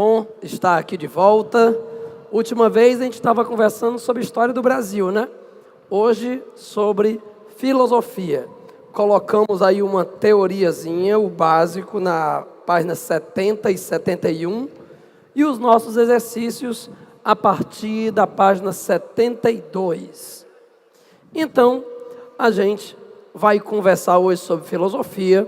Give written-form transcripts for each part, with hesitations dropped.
bom estar aqui de volta. Última vez a gente estava conversando sobre a história do Brasil, né? Hoje sobre filosofia. Colocamos aí uma teoriazinha, o básico, na página 70 e 71 e os nossos exercícios a partir da página 72. Então, a gente vai conversar hoje sobre filosofia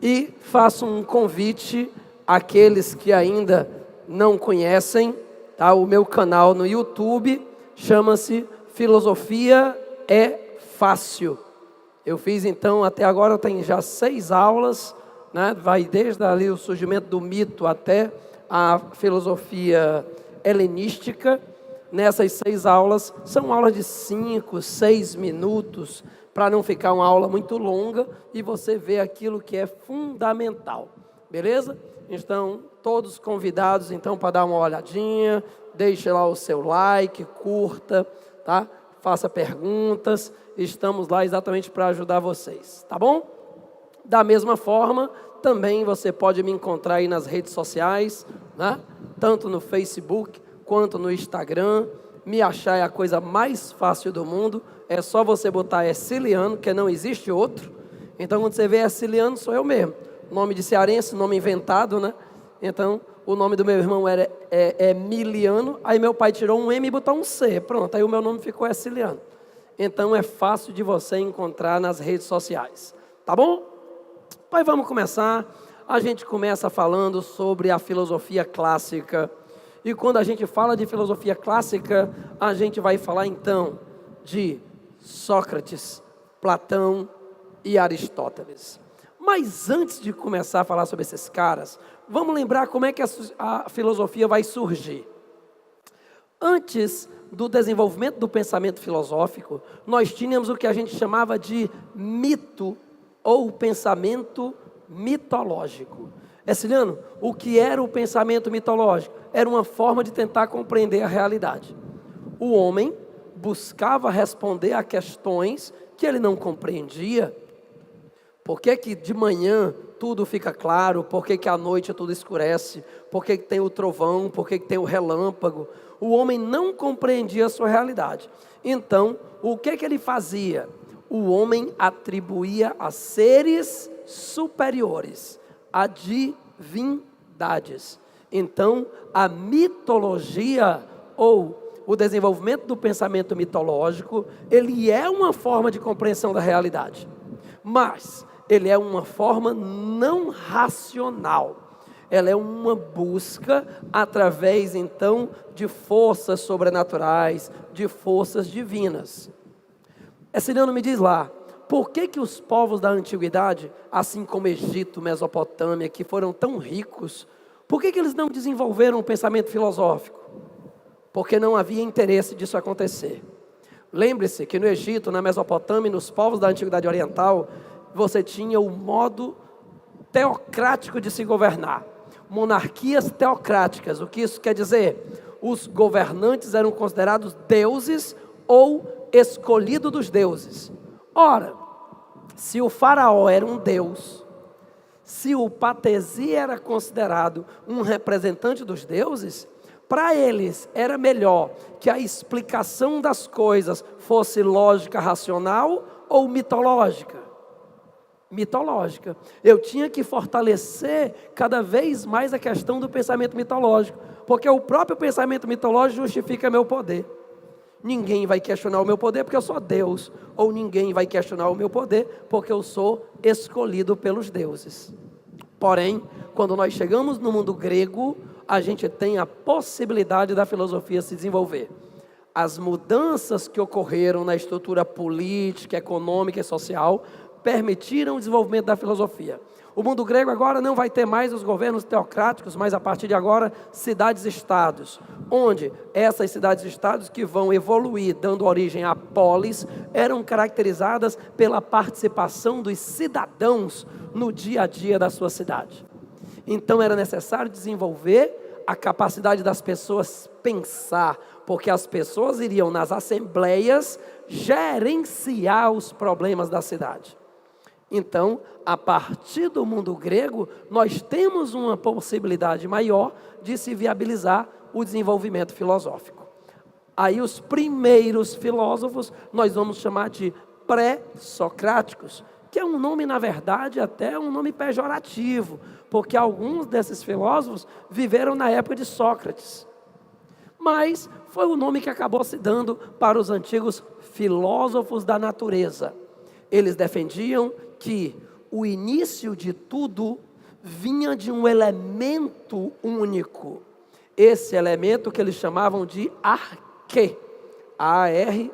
e faço um convite àqueles que ainda não conhecem, tá? O meu canal no YouTube chama-se Filosofia é Fácil. Eu fiz então, até agora tem já 6 aulas, né? Vai desde ali o surgimento do mito até a filosofia helenística. Nessas 6 aulas, são aulas de 5, 6 minutos, para não ficar uma aula muito longa e você ver aquilo que é fundamental, beleza? Então, todos convidados então para dar uma olhadinha, deixe lá o seu like, curta, tá? Faça perguntas, estamos lá exatamente para ajudar vocês, tá bom? Da mesma forma, também você pode me encontrar aí nas redes sociais, né? Tanto no Facebook quanto no Instagram. Me achar é a coisa mais fácil do mundo, é só você botar Erciliano, que não existe outro. Então, quando você vê Erciliano, sou eu mesmo. Nome de cearense, nome inventado, né? Então, o nome do meu irmão era Emiliano, aí meu pai tirou um M e botou um C, pronto, aí o meu nome ficou Erciliano. Então, é fácil de você encontrar nas redes sociais, tá bom? Pai, vamos começar. A gente começa falando sobre a filosofia clássica. E quando a gente fala de filosofia clássica, a gente vai falar então de Sócrates, Platão e Aristóteles. Mas antes de começar a falar sobre esses caras, vamos lembrar como é que a filosofia vai surgir. Antes do desenvolvimento do pensamento filosófico, nós tínhamos o que a gente chamava de mito ou pensamento mitológico. Erciliano, o que era o pensamento mitológico? Era uma forma de tentar compreender a realidade. O homem buscava responder a questões que ele não compreendia. Por que que de manhã tudo fica claro? Por que que à noite tudo escurece? Por que que tem o trovão? Por que que tem o relâmpago? O homem não compreendia a sua realidade. Então, o que que ele fazia? O homem atribuía a seres superiores, a divindades. Então, a mitologia ou o desenvolvimento do pensamento mitológico, ele é uma forma de compreensão da realidade, mas ele é uma forma não racional. Ela é uma busca através, então, de forças sobrenaturais, de forças divinas. Erciliano, me diz lá, por que que os povos da antiguidade, assim como Egito, Mesopotâmia, que foram tão ricos, por que que eles não desenvolveram um pensamento filosófico? Porque não havia interesse disso acontecer. Lembre-se que no Egito, na Mesopotâmia e nos povos da antiguidade oriental, você tinha o modo teocrático de se governar. Monarquias teocráticas. O que isso quer dizer? Os governantes eram considerados deuses ou escolhidos dos deuses. Ora, se o faraó era um deus, se o patesi era considerado um representante dos deuses, para eles era melhor que a explicação das coisas fosse lógica, racional ou mitológica? Mitológica. Eu tinha que fortalecer cada vez mais a questão do pensamento mitológico, porque o próprio pensamento mitológico justifica meu poder. Ninguém vai questionar o meu poder porque eu sou Deus, ou ninguém vai questionar o meu poder porque eu sou escolhido pelos deuses. Porém, quando nós chegamos no mundo grego, a gente tem a possibilidade da filosofia se desenvolver. As mudanças que ocorreram na estrutura política, econômica e social permitiram o desenvolvimento da filosofia. O mundo grego agora não vai ter mais os governos teocráticos, mas a partir de agora cidades-estados, onde essas cidades-estados que vão evoluir, dando origem a polis, eram caracterizadas pela participação dos cidadãos no dia a dia da sua cidade. Então era necessário desenvolver a capacidade das pessoas pensar, porque as pessoas iriam nas assembleias gerenciar os problemas da cidade. Então, a partir do mundo grego, nós temos uma possibilidade maior de se viabilizar o desenvolvimento filosófico. Aí os primeiros filósofos nós vamos chamar de pré-socráticos, que é um nome, na verdade, até um nome pejorativo, porque alguns desses filósofos viveram na época de Sócrates. Mas foi o nome que acabou se dando para os antigos filósofos da natureza. Eles defendiam que o início de tudo vinha de um elemento único. Esse elemento que eles chamavam de arquê. A-R-C-H-E,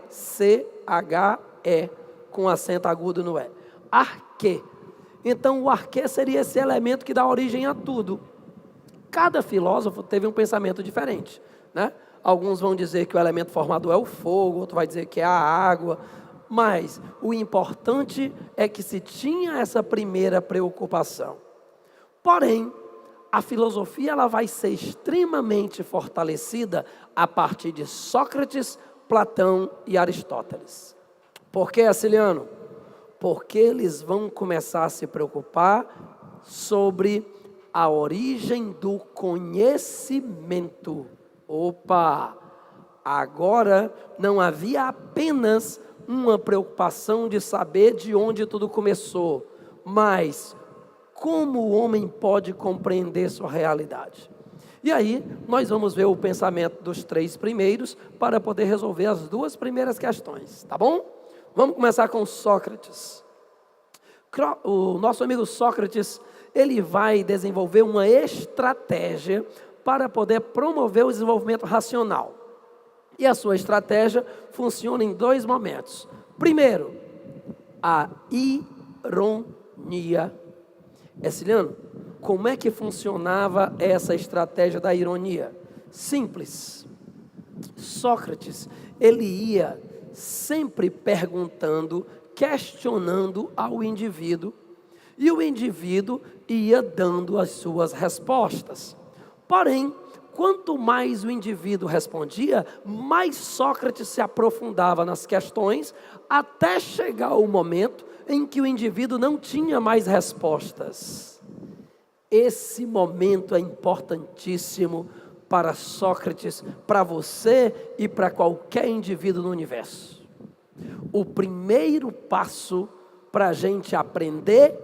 com acento agudo no E. Arquê. Então o arquê seria esse elemento que dá origem a tudo. Cada filósofo teve um pensamento diferente, né? Alguns vão dizer que o elemento formador é o fogo, outro vai dizer que é a água. Mas o importante é que se tinha essa primeira preocupação. Porém, a filosofia ela vai ser extremamente fortalecida a partir de Sócrates, Platão e Aristóteles. Por que, Aciliano? Porque eles vão começar a se preocupar sobre a origem do conhecimento. Opa! Agora não havia apenas uma preocupação de saber de onde tudo começou, mas como o homem pode compreender sua realidade. E aí, nós vamos ver o pensamento dos três primeiros para poder resolver as duas primeiras questões, tá bom? Vamos começar com Sócrates. O nosso amigo Sócrates, ele vai desenvolver uma estratégia para poder promover o desenvolvimento racional. E a sua estratégia funciona em dois momentos. Primeiro, a ironia. Ciliano, como é que funcionava essa estratégia da ironia? Simples. Sócrates, ele ia sempre perguntando, questionando ao indivíduo, e o indivíduo ia dando as suas respostas. Porém, quanto mais o indivíduo respondia, mais Sócrates se aprofundava nas questões, até chegar o momento em que o indivíduo não tinha mais respostas. Esse momento é importantíssimo para Sócrates, para você e para qualquer indivíduo no universo. O primeiro passo para a gente aprender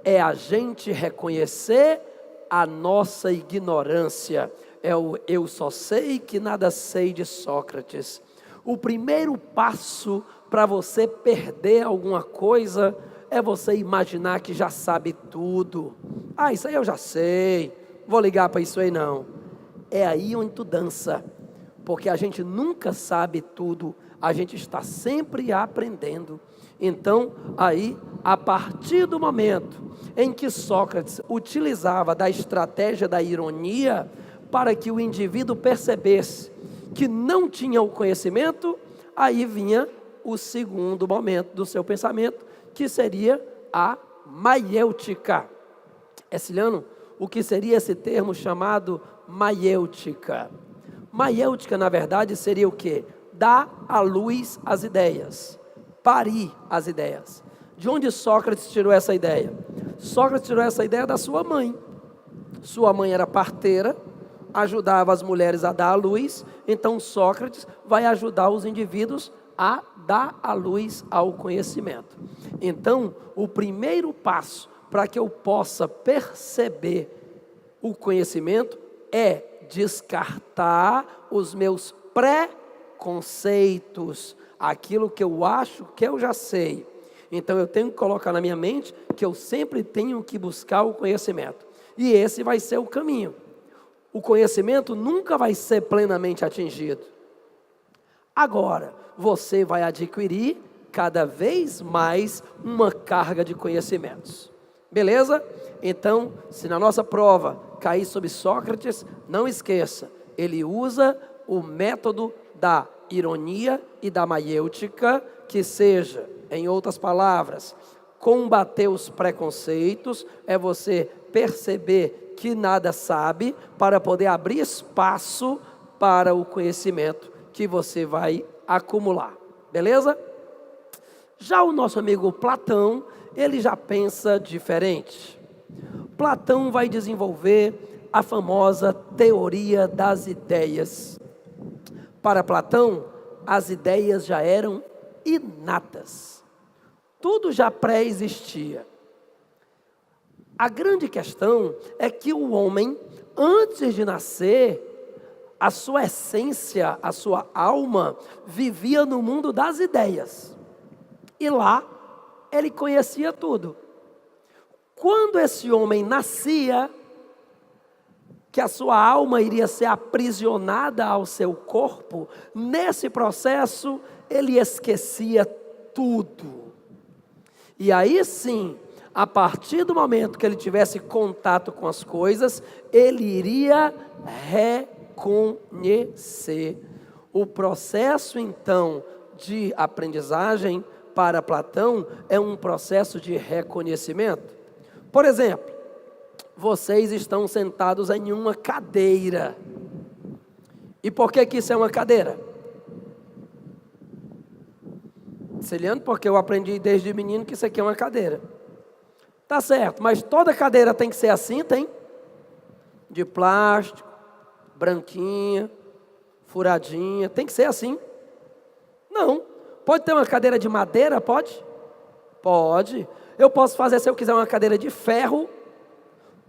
é a gente reconhecer a nossa ignorância. É o eu só sei que nada sei de Sócrates. O primeiro passo para você perder alguma coisa é você imaginar que já sabe tudo. Ah, isso aí eu já sei, vou ligar para isso aí não. É aí onde tu dança, porque a gente nunca sabe tudo, a gente está sempre aprendendo. Então, aí, a partir do momento em que Sócrates utilizava da estratégia da ironia para que o indivíduo percebesse que não tinha o conhecimento, aí vinha o segundo momento do seu pensamento, que seria a maiêutica. Ciliano, o que seria esse termo chamado maiêutica? Maiêutica, na verdade, seria o quê? Dar à luz as ideias, parir as ideias. De onde Sócrates tirou essa ideia? Sócrates tirou essa ideia da sua mãe. Sua mãe era parteira, ajudava as mulheres a dar à luz, então Sócrates vai ajudar os indivíduos a dar à luz ao conhecimento. Então, o primeiro passo para que eu possa perceber o conhecimento é descartar os meus pré-conceitos, aquilo que eu acho que eu já sei. Então eu tenho que colocar na minha mente que eu sempre tenho que buscar o conhecimento. E esse vai ser o caminho. O conhecimento nunca vai ser plenamente atingido. Agora, você vai adquirir cada vez mais uma carga de conhecimentos. Beleza? Então, se na nossa prova cair sobre Sócrates, não esqueça, ele usa o método da ironia e da maiêutica, que seja, em outras palavras, combater os preconceitos, é você perceber que nada sabe, para poder abrir espaço para o conhecimento que você vai acumular. Beleza? Já o nosso amigo Platão, ele já pensa diferente. Platão vai desenvolver a famosa teoria das ideias. Para Platão, as ideias já eram inatas. Tudo já pré-existia. A grande questão é que o homem, antes de nascer, a sua essência, a sua alma, vivia no mundo das ideias. E lá, ele conhecia tudo. Quando esse homem nascia, que a sua alma iria ser aprisionada ao seu corpo, nesse processo, ele esquecia tudo. E aí sim, a partir do momento que ele tivesse contato com as coisas, ele iria reconhecer. O processo, então, de aprendizagem para Platão é um processo de reconhecimento. Por exemplo, vocês estão sentados em uma cadeira. E por que isso é uma cadeira? Ciliano, porque eu aprendi desde menino que isso aqui é uma cadeira. Tá certo, mas toda cadeira tem que ser assim, tem? De plástico, branquinha, furadinha, tem que ser assim? Não. Pode ter uma cadeira de madeira, pode? Pode. Eu posso fazer, se eu quiser, uma cadeira de ferro?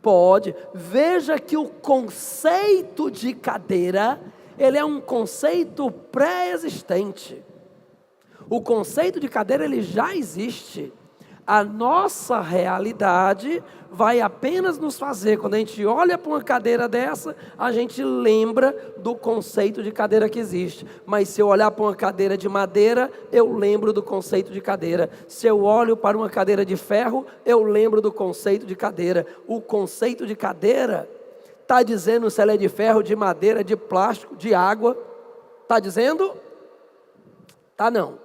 Pode. Veja que o conceito de cadeira, ele é um conceito pré-existente. O conceito de cadeira, ele já existe. A nossa realidade vai apenas nos fazer, quando a gente olha para uma cadeira dessa, a gente lembra do conceito de cadeira que existe. Mas se eu olhar para uma cadeira de madeira, eu lembro do conceito de cadeira. Se eu olho para uma cadeira de ferro, eu lembro do conceito de cadeira. O conceito de cadeira está dizendo se ela é de ferro, de madeira, de plástico, de água. Está dizendo? Tá não.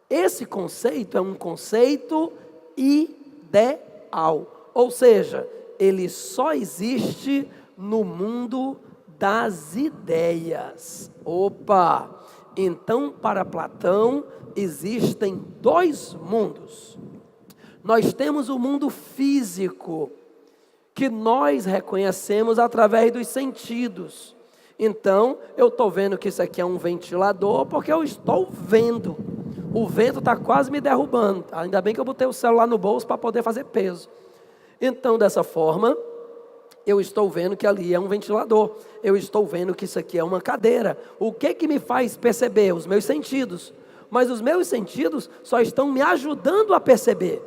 Esse conceito é um conceito ideal, ou seja, ele só existe no mundo das ideias. Opa! Então, para Platão, existem dois mundos. Nós temos o mundo físico, que nós reconhecemos através dos sentidos. Então, eu estou vendo que isso aqui é um ventilador, porque eu estou vendo. O vento está quase me derrubando. Ainda bem que eu botei o celular no bolso para poder fazer peso. Então, dessa forma, eu estou vendo que ali é um ventilador. Eu estou vendo que isso aqui é uma cadeira. O que me faz perceber? Os meus sentidos. Mas os meus sentidos só estão me ajudando a perceber.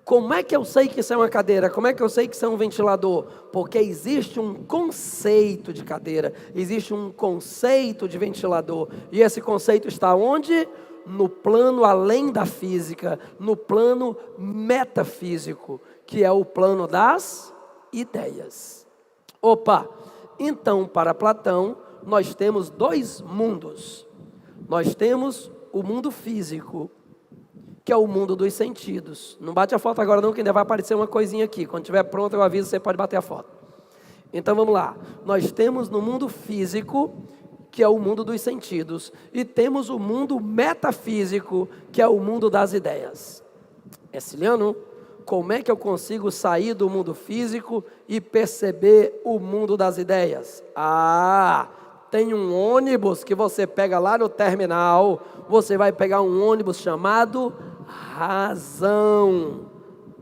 Como é que eu sei que isso é uma cadeira? Como é que eu sei que isso é um ventilador? Porque existe um conceito de cadeira, existe um conceito de ventilador. E esse conceito está onde? No plano além da física, no plano metafísico, que é o plano das ideias. Opa! Então, para Platão, nós temos dois mundos. Nós temos o mundo físico, que é o mundo dos sentidos. Não bate a foto agora não, que ainda vai aparecer uma coisinha aqui. Quando estiver pronto, eu aviso, você pode bater a foto. Então vamos lá. Nós temos no mundo físico, que é o mundo dos sentidos, e temos o mundo metafísico, que é o mundo das ideias. Ciliano, como é que eu consigo sair do mundo físico e perceber o mundo das ideias? Tem um ônibus que você pega lá no terminal, você vai pegar um ônibus chamado razão.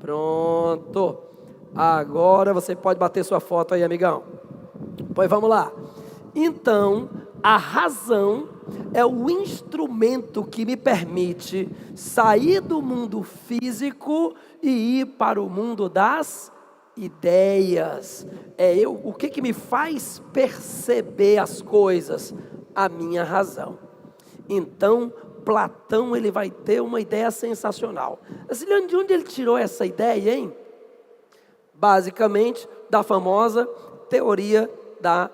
Pronto. Agora você pode bater sua foto aí, amigão. Pois vamos lá. Então, a razão é o instrumento que me permite sair do mundo físico e ir para o mundo das ideias. O que me faz perceber as coisas? A minha razão. Então, Platão, ele vai ter uma ideia sensacional. Ciliano, de onde ele tirou essa ideia, hein? Basicamente, da famosa teoria da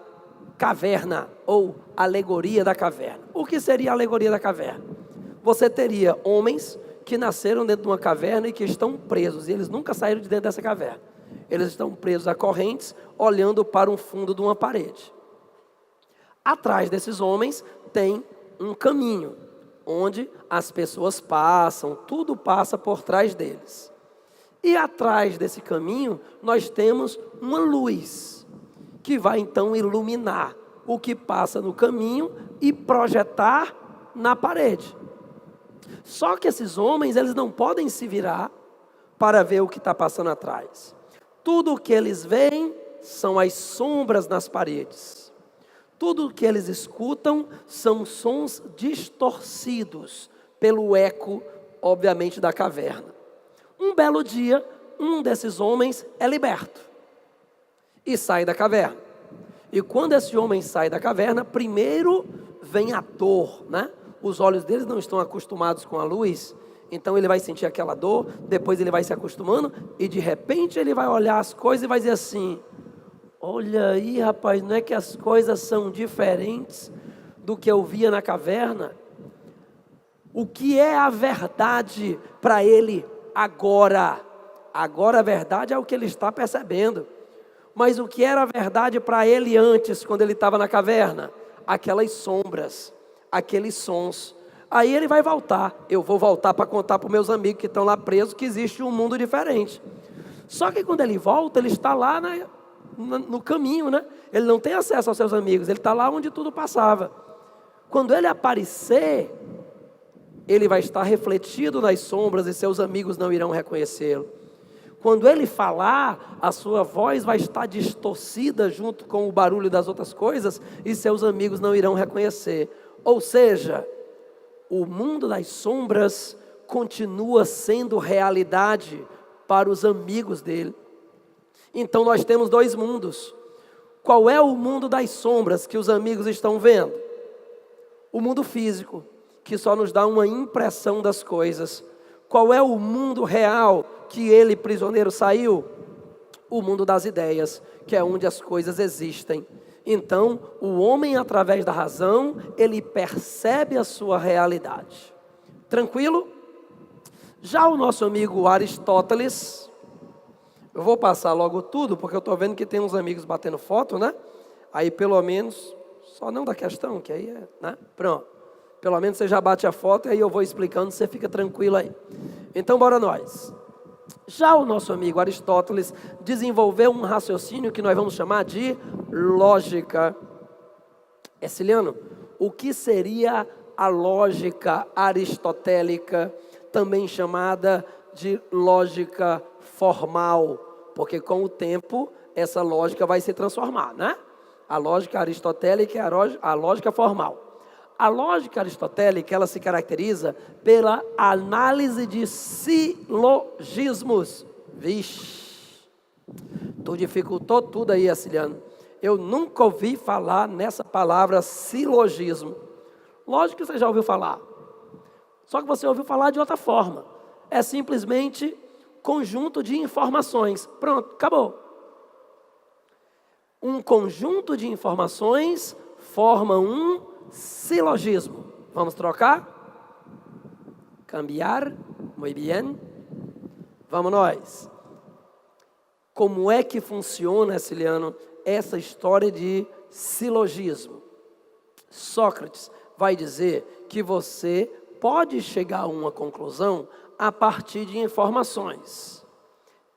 caverna, ou alegoria da caverna. O que seria a alegoria da caverna? Você teria homens que nasceram dentro de uma caverna e que estão presos, e eles nunca saíram de dentro dessa caverna. Eles estão presos a correntes, olhando para um fundo de uma parede. Atrás desses homens tem um caminho, onde as pessoas passam, tudo passa por trás deles. E atrás desse caminho, nós temos uma luz, que vai então iluminar o que passa no caminho e projetar na parede. Só que esses homens, eles não podem se virar para ver o que está passando atrás. Tudo o que eles veem são as sombras nas paredes. Tudo o que eles escutam são sons distorcidos pelo eco, obviamente, da caverna. Um belo dia, um desses homens é liberto e sai da caverna. E quando esse homem sai da caverna, primeiro vem a dor, né? Os olhos deles não estão acostumados com a luz, então ele vai sentir aquela dor, depois ele vai se acostumando e de repente ele vai olhar as coisas e vai dizer assim: olha aí, rapaz, não é que as coisas são diferentes do que eu via na caverna? O que é a verdade para ele agora? Agora a verdade é o que ele está percebendo. Mas o que era a verdade para ele antes, quando ele estava na caverna? Aquelas sombras, aqueles sons. Aí ele vai voltar. Eu vou voltar para contar para os meus amigos que estão lá presos que existe um mundo diferente. Só que quando ele volta, ele está lá no caminho, né? Ele não tem acesso aos seus amigos, ele está lá onde tudo passava. Quando ele aparecer, ele vai estar refletido nas sombras e seus amigos não irão reconhecê-lo. Quando ele falar, a sua voz vai estar distorcida junto com o barulho das outras coisas e seus amigos não irão reconhecer. Ou seja, o mundo das sombras continua sendo realidade para os amigos dele. Então nós temos dois mundos. Qual é o mundo das sombras que os amigos estão vendo? O mundo físico, que só nos dá uma impressão das coisas. Qual é o mundo real que ele, prisioneiro, saiu? O mundo das ideias, que é onde as coisas existem. Então, o homem, através da razão, ele percebe a sua realidade. Tranquilo? Já o nosso amigo Aristóteles, eu vou passar logo tudo, porque eu estou vendo que tem uns amigos batendo foto, né? Aí, pelo menos, só não da questão, que aí é, né? Pronto. Pelo menos você já bate a foto e aí eu vou explicando, você fica tranquilo aí. Então, bora nós. Já o nosso amigo Aristóteles desenvolveu um raciocínio que nós vamos chamar de lógica. Ciliano, o que seria a lógica aristotélica, também chamada de lógica formal? Porque com o tempo, essa lógica vai se transformar, né? A lógica aristotélica é a lógica formal. A lógica aristotélica, ela se caracteriza pela análise de silogismos. Vixe, tu dificultou tudo aí, Ciliano. Eu nunca ouvi falar nessa palavra silogismo. Lógico que você já ouviu falar. Só que você ouviu falar de outra forma. É simplesmente conjunto de informações. Pronto, acabou. Um conjunto de informações forma um silogismo. Vamos trocar? Cambiar? Muito bem. Vamos nós. Como é que funciona, Ciliano, essa história de silogismo? Sócrates vai dizer que você pode chegar a uma conclusão a partir de informações.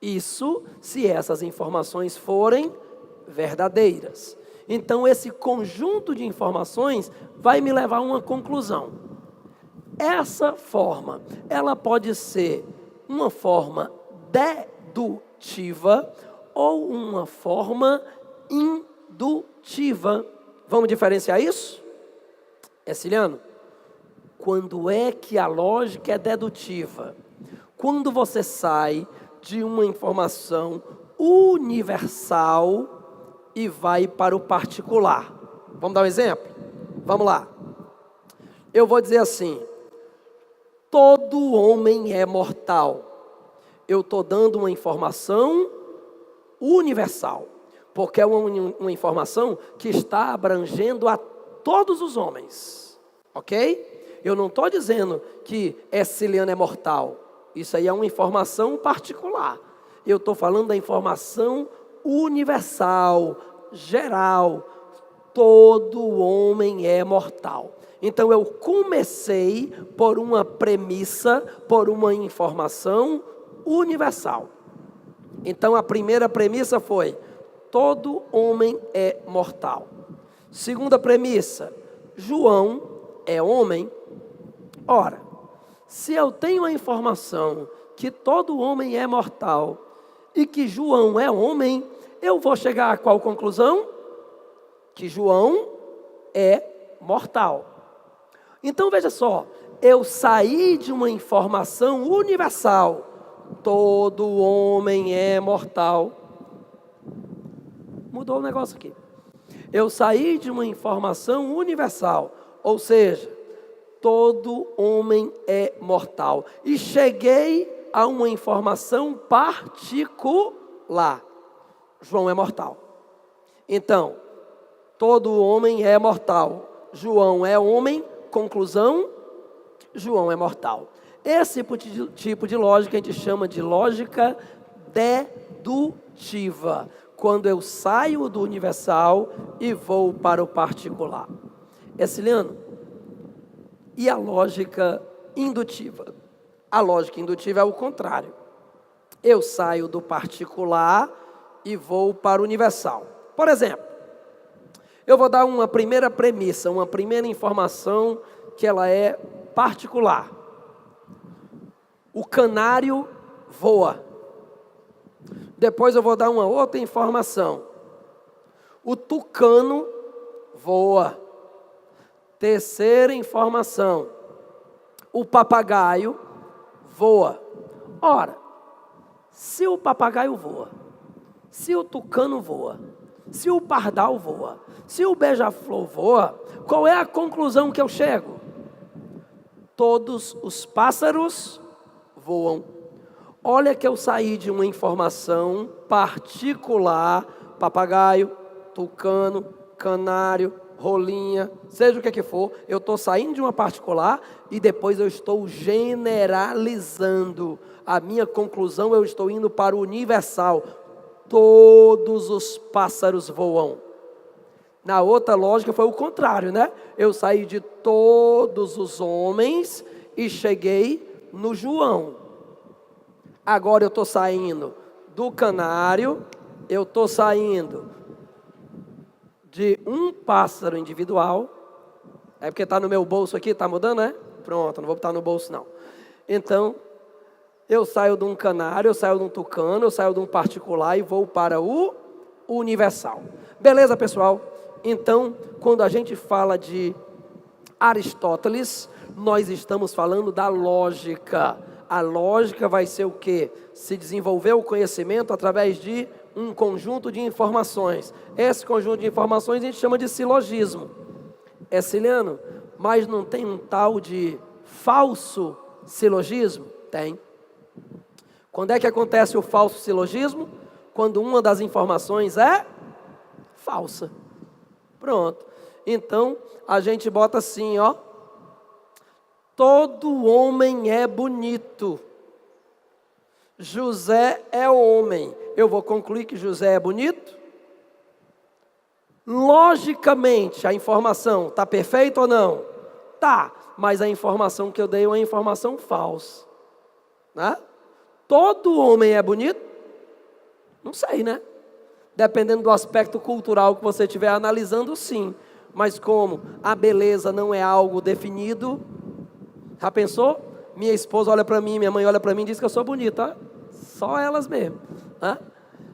Isso se essas informações forem verdadeiras. Então, esse conjunto de informações vai me levar a uma conclusão. Essa forma, ela pode ser uma forma dedutiva ou uma forma indutiva. Vamos diferenciar isso? Ciliano, quando é que a lógica é dedutiva? Quando você sai de uma informação universal e vai para o particular. Vamos dar um exemplo? Vamos lá. Eu vou dizer assim: todo homem é mortal. Eu estou dando uma informação universal, porque é uma informação que está abrangendo a todos os homens. Ok? Eu não estou dizendo que Ciliano é mortal. Isso aí é uma informação particular. Eu estou falando da informação universal, geral. todo homem é mortal. Então eu comecei por uma premissa, por uma informação universal. Então a primeira premissa foi: todo homem é mortal. Segunda premissa: João é homem. Ora, se eu tenho a informação que todo homem é mortal e que João é homem, eu vou chegar a qual conclusão? Que João é mortal. Então veja só, eu saí de uma informação universal: todo homem é mortal. Mudou o negócio aqui. Eu saí de uma informação universal, ou seja, todo homem é mortal. E cheguei a uma informação particular: João é mortal. Então, todo homem é mortal. João é homem, conclusão, João é mortal. Esse tipo de lógica a gente chama de lógica dedutiva. Quando eu saio do universal e vou para o particular. Erciliano, e a lógica indutiva? A lógica indutiva é o contrário. Eu saio do particular e vou para o universal. Por exemplo, eu vou dar uma primeira premissa, uma primeira informação que ela é particular. O canário voa. Depois eu vou dar uma outra informação. O tucano voa. Terceira informação. O papagaio voa. Ora, se o papagaio voa, se o tucano voa, se o pardal voa, se o beija-flor voa, qual é a conclusão que eu chego? Todos os pássaros voam. Olha que eu saí de uma informação particular: papagaio, tucano, canário, rolinha, seja o que for, eu estou saindo de uma particular e depois eu estou generalizando. A minha conclusão, eu estou indo para o universal: todos os pássaros voam. Na outra lógica foi o contrário, né? Eu saí de todos os homens e cheguei no João. Agora eu estou saindo do canário, eu estou saindo de um pássaro individual. É porque está no meu bolso aqui, está mudando, né? Pronto, não vou botar no bolso não. Então, eu saio de um canário, eu saio de um tucano, eu saio de um particular e vou para o universal. Beleza, pessoal? Então, quando a gente fala de Aristóteles, nós estamos falando da lógica. A lógica vai ser o quê? Se desenvolver o conhecimento através de um conjunto de informações. Esse conjunto de informações a gente chama de silogismo. Erciliano, mas não tem um tal de falso silogismo? Tem. Quando é que acontece o falso silogismo? Quando uma das informações é falsa. Pronto. Então, a gente bota assim, ó: todo homem é bonito. José é homem. Eu vou concluir que José é bonito? Logicamente, a informação está perfeita ou não? Tá, mas a informação que eu dei é uma informação falsa. Né? Todo homem é bonito? Não sei, né? Dependendo do aspecto cultural que você estiver analisando, sim. Mas como a beleza não é algo definido, já pensou? Minha esposa olha para mim, minha mãe olha para mim e diz que eu sou bonita. Só elas mesmo. Né?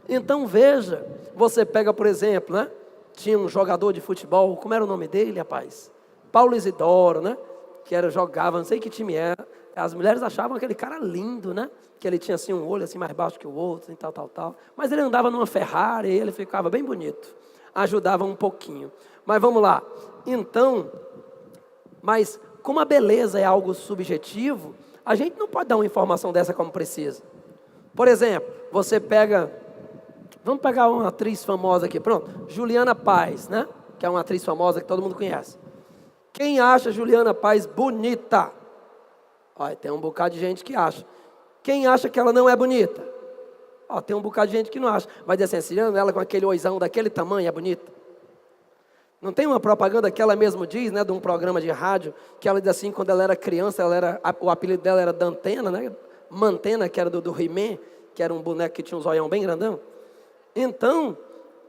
Então veja, você pega, por exemplo, né? Tinha um jogador de futebol, como era o nome dele, rapaz? Paulo Isidoro, né? Que jogava, não sei que time era. As mulheres achavam aquele cara lindo, né? Que ele tinha assim um olho assim mais baixo que o outro e tal. Mas ele andava numa Ferrari e ele ficava bem bonito. Ajudava um pouquinho. Mas vamos lá. Então, mas como a beleza é algo subjetivo, a gente não pode dar uma informação dessa como precisa. Por exemplo, você pega, vamos pegar uma atriz famosa aqui, pronto, Juliana Paz, né? Que é uma atriz famosa que todo mundo conhece. Quem acha Juliana Paz bonita? Olha, tem um bocado de gente que acha. Quem acha que ela não é bonita? Ó, tem um bocado de gente que não acha. Vai dizer assim, ela com aquele oizão daquele tamanho é bonita? Não tem uma propaganda que ela mesma diz, né, de um programa de rádio, que ela diz assim, quando ela era criança, o apelido dela era Dantena, né? Mantena, que era do He-Man, que era um boneco que tinha um zoião bem grandão. Então,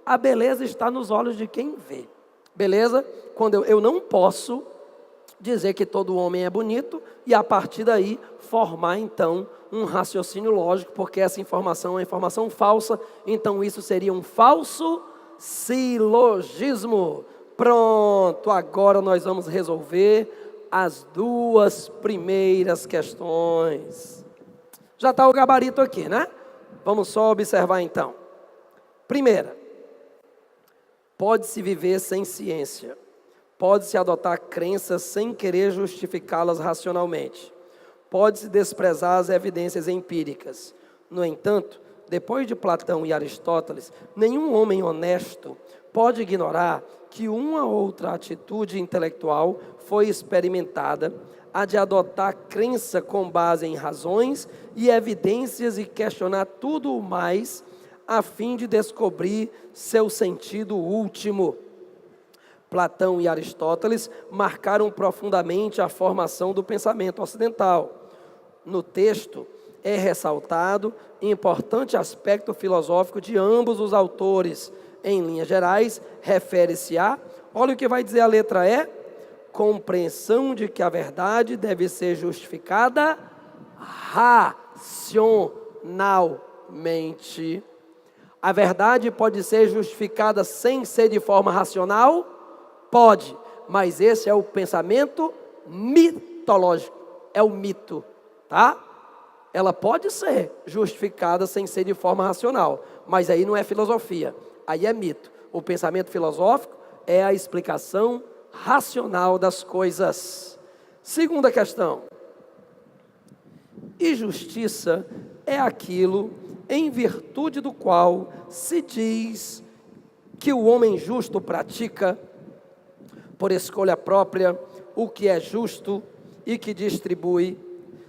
a beleza está nos olhos de quem vê. Beleza? Quando eu não posso dizer que todo homem é bonito e a partir daí formar então um raciocínio lógico, porque essa informação é uma informação falsa, então isso seria um falso silogismo. Pronto, agora nós vamos resolver as duas primeiras questões. Já está o gabarito aqui, né? Vamos só observar então. Primeira, pode-se viver sem ciência. Pode-se adotar crenças sem querer justificá-las racionalmente. Pode-se desprezar as evidências empíricas. No entanto, depois de Platão e Aristóteles, nenhum homem honesto pode ignorar que uma outra atitude intelectual foi experimentada, a de adotar crença com base em razões e evidências e questionar tudo o mais, a fim de descobrir seu sentido último. Platão e Aristóteles marcaram profundamente a formação do pensamento ocidental. No texto é ressaltado importante aspecto filosófico de ambos os autores. Em linhas gerais, refere-se a, olha o que vai dizer a letra E, compreensão de que a verdade deve ser justificada racionalmente. A verdade pode ser justificada sem ser de forma racional? Pode, mas esse é o pensamento mitológico, é o mito, tá? Ela pode ser justificada sem ser de forma racional, mas aí não é filosofia, aí é mito. O pensamento filosófico é a explicação racional das coisas. Segunda questão. E justiça é aquilo em virtude do qual se diz que o homem justo pratica, por escolha própria, o que é justo e que distribui,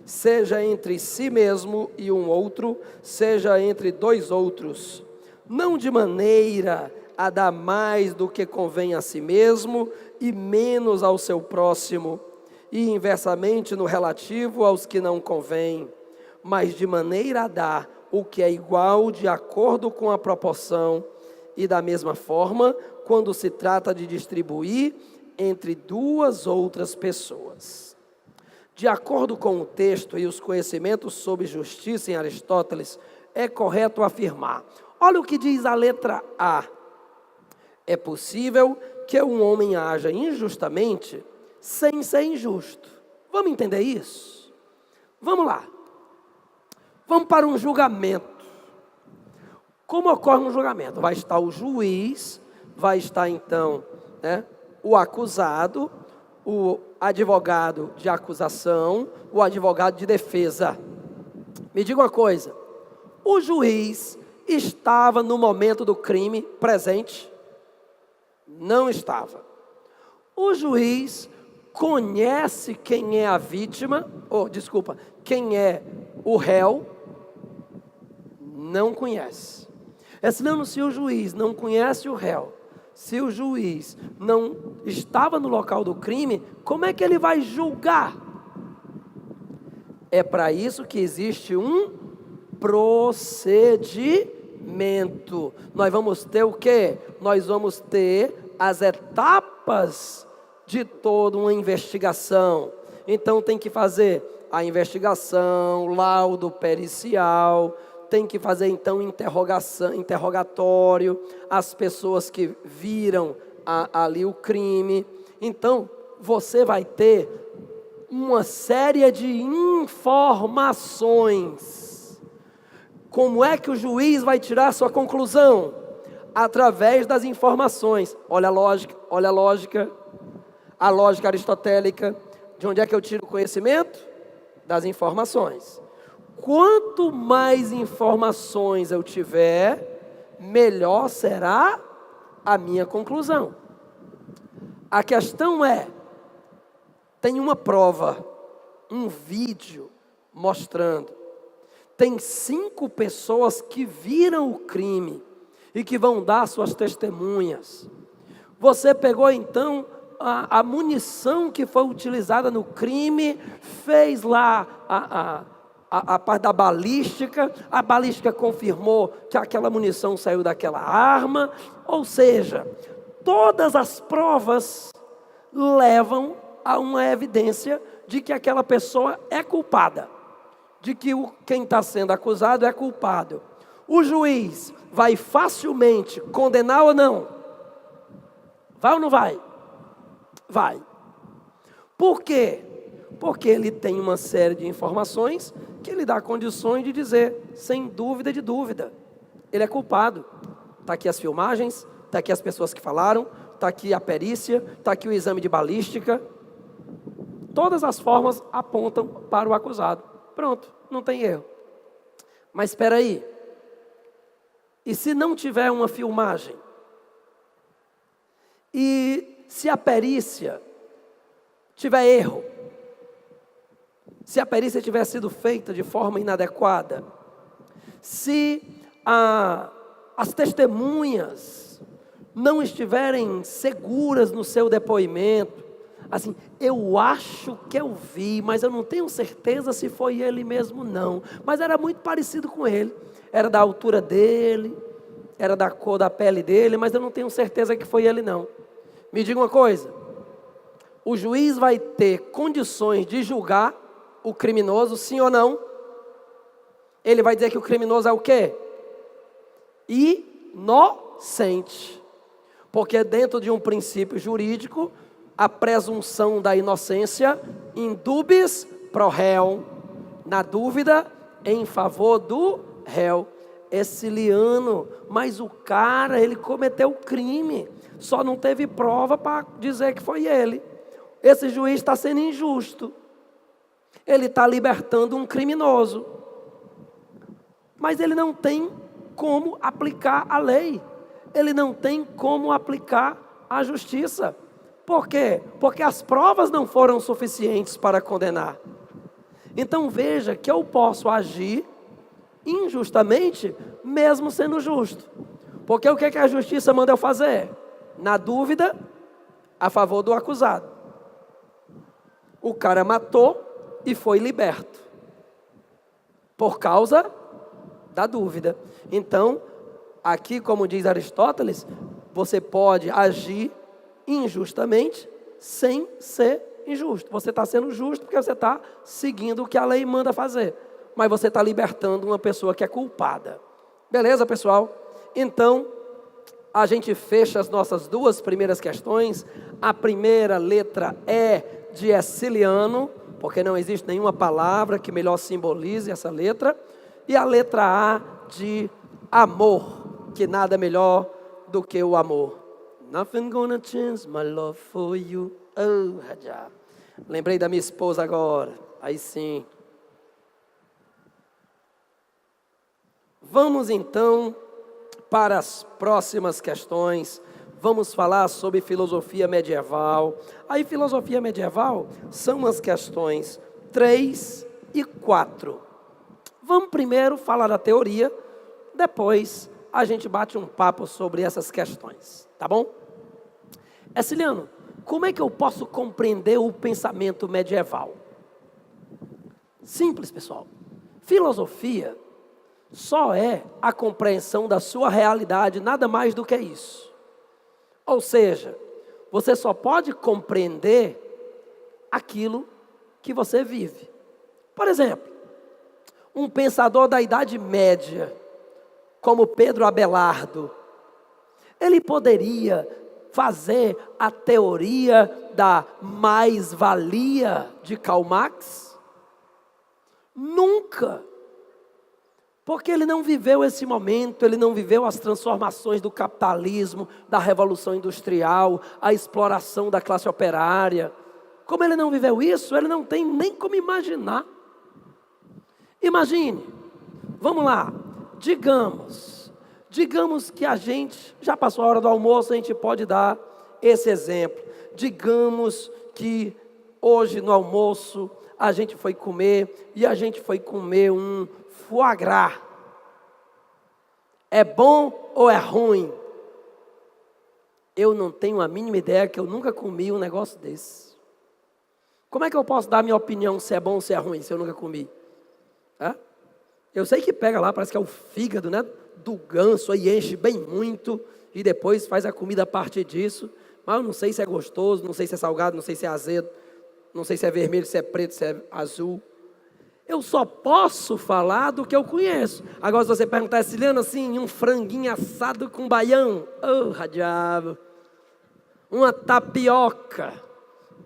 seja entre si mesmo e um outro, seja entre dois outros, não de maneira a dar mais do que convém a si mesmo e menos ao seu próximo, e inversamente no relativo aos que não convém, mas de maneira a dar o que é igual de acordo com a proporção, e da mesma forma, quando se trata de distribuir entre duas outras pessoas. De acordo com o texto e os conhecimentos sobre justiça em Aristóteles, é correto afirmar. Olha o que diz a letra A. É possível que um homem haja injustamente sem ser injusto. Vamos entender isso? Vamos lá. Vamos para um julgamento. Como ocorre um julgamento? Vai estar o juiz, vai estar então, o acusado, o advogado de acusação, o advogado de defesa. Me diga uma coisa, o juiz estava no momento do crime presente? Não estava. O juiz conhece quem é a vítima, quem é o réu? Não conhece. Se o juiz não conhece o réu, se o juiz não estava no local do crime, como é que ele vai julgar? É para isso que existe um procedimento. Nós vamos ter o quê? Nós vamos ter as etapas de toda uma investigação. Então tem que fazer a investigação, laudo pericial, tem que fazer então interrogatório, as pessoas que viram ali o crime. Então, você vai ter uma série de informações. Como é que o juiz vai tirar a sua conclusão? Através das informações. Olha a lógica, a lógica aristotélica. De onde é que eu tiro o conhecimento? Das informações. Quanto mais informações eu tiver, melhor será a minha conclusão. A questão é, tem uma prova, um vídeo mostrando, tem 5 pessoas que viram o crime e que vão dar suas testemunhas. Você pegou então a munição que foi utilizada no crime, fez lá a parte da balística, a balística confirmou que aquela munição saiu daquela arma, ou seja, todas as provas levam a uma evidência de que aquela pessoa é culpada, de que quem está sendo acusado é culpado. O juiz vai facilmente condenar ou não? Vai ou não vai? Vai. Por quê? Porque ele tem uma série de informações que lhe dá condições de dizer, sem dúvida de dúvida, ele é culpado. Está aqui as filmagens, está aqui as pessoas que falaram, está aqui a perícia, está aqui o exame de balística. Todas as formas apontam para o acusado. Pronto, não tem erro. Mas espera aí. E se não tiver uma filmagem? E se a perícia tiver erro? Se a perícia tiver sido feita de forma inadequada? Se as testemunhas não estiverem seguras no seu depoimento? Assim, eu acho que eu vi, mas eu não tenho certeza se foi ele mesmo não. Mas era muito parecido com ele. Era da altura dele, era da cor da pele dele, mas eu não tenho certeza que foi ele não. Me diga uma coisa, o juiz vai ter condições de julgar o criminoso, sim ou não? Ele vai dizer que o criminoso é o quê? Inocente. Porque dentro de um princípio jurídico, a presunção da inocência, in dubis pro réu, na dúvida, em favor do réu. É Ciliano, mas o cara, ele cometeu crime, só não teve prova para dizer que foi ele. Esse juiz está sendo injusto, ele está libertando um criminoso, mas ele não tem como aplicar a lei, ele não tem como aplicar a justiça. Por quê? Porque as provas não foram suficientes para condenar. Então veja que eu posso agir injustamente, mesmo sendo justo. Porque o que a justiça manda eu fazer? Na dúvida, a favor do acusado. O cara matou e foi liberto, por causa da dúvida. Então, aqui, como diz Aristóteles, você pode agir injustamente sem ser injusto. Você está sendo justo porque você está seguindo o que a lei manda fazer. Mas você está libertando uma pessoa que é culpada. Beleza, pessoal? Então, a gente fecha as nossas duas primeiras questões. A primeira letra E de Ciliano, porque não existe nenhuma palavra que melhor simbolize essa letra. E a letra A de amor, que nada melhor do que o amor. Nothing gonna change my love for you. Oh, Raja. Lembrei da minha esposa agora. Aí sim. Vamos então para as próximas questões. Vamos falar sobre filosofia medieval. Aí filosofia medieval são as questões 3 e 4. Vamos primeiro falar da teoria, depois a gente bate um papo sobre essas questões, tá bom? Ciliano, como é que eu posso compreender o pensamento medieval? Simples, pessoal. Filosofia só é a compreensão da sua realidade, nada mais do que isso. Ou seja, você só pode compreender aquilo que você vive. Por exemplo, um pensador da Idade Média, como Pedro Abelardo, ele poderia fazer a teoria da mais-valia de Karl Marx? Nunca. Porque ele não viveu esse momento, ele não viveu as transformações do capitalismo, da revolução industrial, a exploração da classe operária. Como ele não viveu isso, ele não tem nem como imaginar. Imagine, vamos lá, digamos que a gente, já passou a hora do almoço, a gente pode dar esse exemplo. Digamos que hoje no almoço a gente foi comer e a gente foi comer um foie gras. É bom ou é ruim? Eu não tenho a mínima ideia, que eu nunca comi um negócio desse. Como é que eu posso dar minha opinião se é bom ou se é ruim, se eu nunca comi? Eu sei que pega lá, parece que é o fígado, né, do ganso, aí enche bem muito, e depois faz a comida a partir disso. Mas eu não sei se é gostoso, não sei se é salgado, não sei se é azedo, não sei se é vermelho, se é preto, se é azul. Eu só posso falar do que eu conheço. Agora, se você perguntar, Ciliano, assim, um franguinho assado com baião, diabo, uma tapioca,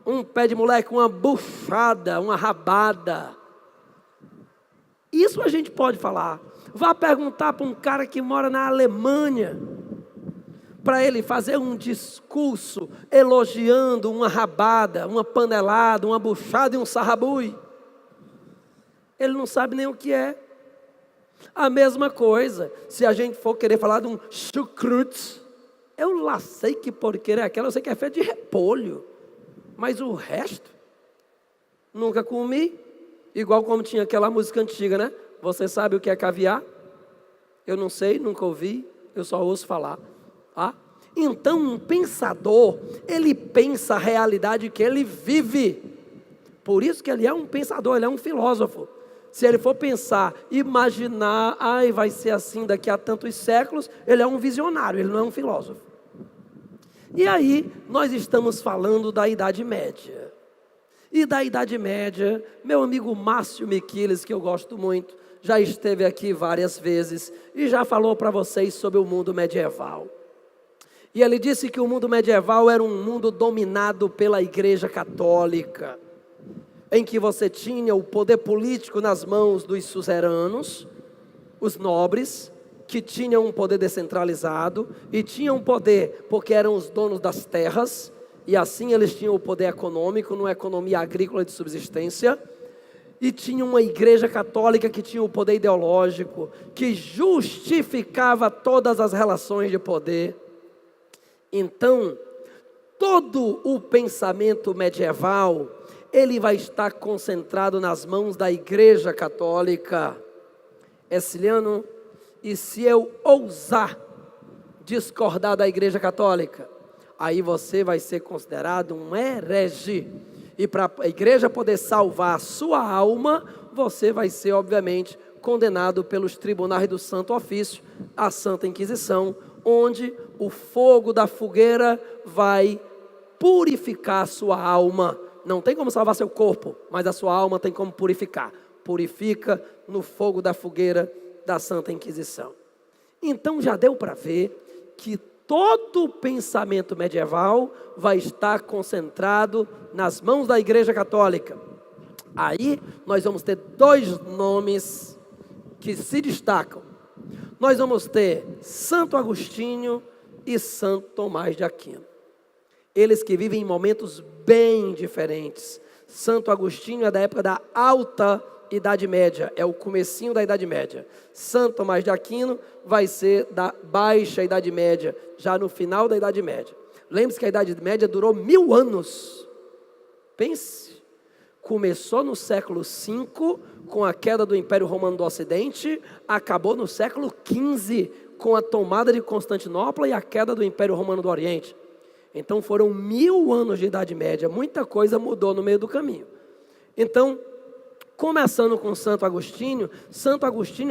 um pé de moleque, uma buchada, uma rabada, isso a gente pode falar. Vá perguntar para um cara que mora na Alemanha, para ele fazer um discurso elogiando uma rabada, uma panelada, uma buchada e um sarrabui. Ele não sabe nem o que é. A mesma coisa, se a gente for querer falar de um chucrute, eu lá sei que porqueira é aquela, eu sei que é feito de repolho, mas o resto, nunca comi. Igual como tinha aquela música antiga, né? Você sabe o que é caviar? Eu não sei, nunca ouvi, eu só ouço falar. Então um pensador, ele pensa a realidade que ele vive. Por isso que ele é um pensador, ele é um filósofo. Se ele for pensar, imaginar, vai ser assim daqui a tantos séculos, ele é um visionário, ele não é um filósofo. E aí, nós estamos falando da Idade Média. E da Idade Média, meu amigo Márcio Miquiles, que eu gosto muito, já esteve aqui várias vezes e já falou para vocês sobre o mundo medieval. E ele disse que o mundo medieval era um mundo dominado pela Igreja Católica, em que você tinha o poder político nas mãos dos suzeranos, os nobres, que tinham um poder descentralizado, e tinham poder porque eram os donos das terras, e assim eles tinham o poder econômico, numa economia agrícola de subsistência, e tinha uma igreja católica que tinha o poder ideológico, que justificava todas as relações de poder. Então, todo o pensamento medieval, ele vai estar concentrado nas mãos da Igreja Católica. Ciliano, e se eu ousar discordar da Igreja Católica, aí você vai ser considerado um herege. E para a igreja poder salvar a sua alma, você vai ser, obviamente, condenado pelos tribunais do Santo Ofício, a Santa Inquisição, onde o fogo da fogueira vai purificar a sua alma. Não tem como salvar seu corpo, mas a sua alma tem como purificar. Purifica no fogo da fogueira da Santa Inquisição. Então já deu para ver que todo o pensamento medieval vai estar concentrado nas mãos da Igreja Católica. Aí nós vamos ter dois nomes que se destacam. Nós vamos ter Santo Agostinho e Santo Tomás de Aquino. Eles que vivem em momentos bem diferentes. Santo Agostinho é da época da Alta Idade Média, é o comecinho da Idade Média. Santo Tomás de Aquino vai ser da Baixa Idade Média, já no final da Idade Média. Lembre-se que a Idade Média durou 1000 anos. Pense, começou no século V, com a queda do Império Romano do Ocidente, acabou no século XV, com a tomada de Constantinopla e a queda do Império Romano do Oriente. Então foram 1000 anos de Idade Média, muita coisa mudou no meio do caminho. Então, começando com Santo Agostinho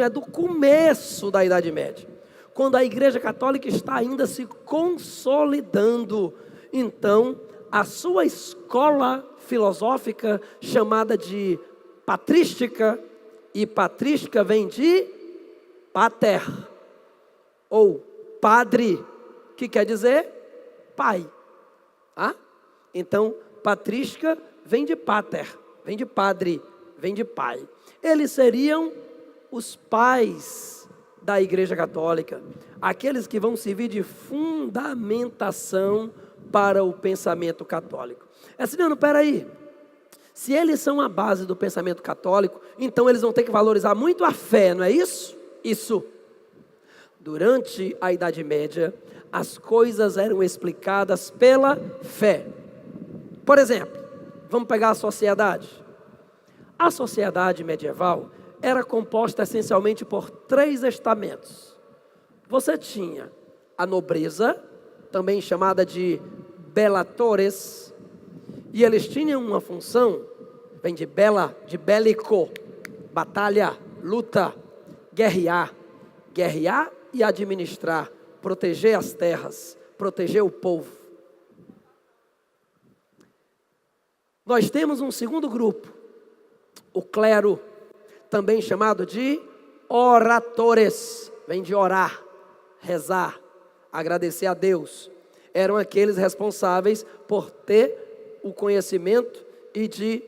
é do começo da Idade Média, quando a Igreja Católica está ainda se consolidando. Então, a sua escola filosófica, chamada de patrística, e patrística vem de pater, ou padre, que quer dizer pai. Então, patrística vem de pater, vem de padre, vem de pai. Eles seriam os pais da Igreja Católica, aqueles que vão servir de fundamentação para o pensamento católico. Ciliano, peraí, se eles são a base do pensamento católico, então eles vão ter que valorizar muito a fé, não é isso? Isso. Durante a Idade Média, as coisas eram explicadas pela fé. Por exemplo, vamos pegar a sociedade. A sociedade medieval era composta essencialmente por 3 estamentos. Você tinha a nobreza, também chamada de belatores, e eles tinham uma função, vem de bela, de bélico, batalha, luta, guerrear e administrar, proteger as terras, proteger o povo. Nós temos um segundo grupo, o clero, também chamado de oratores, vem de orar, rezar, agradecer a Deus. Eram aqueles responsáveis por ter o conhecimento e de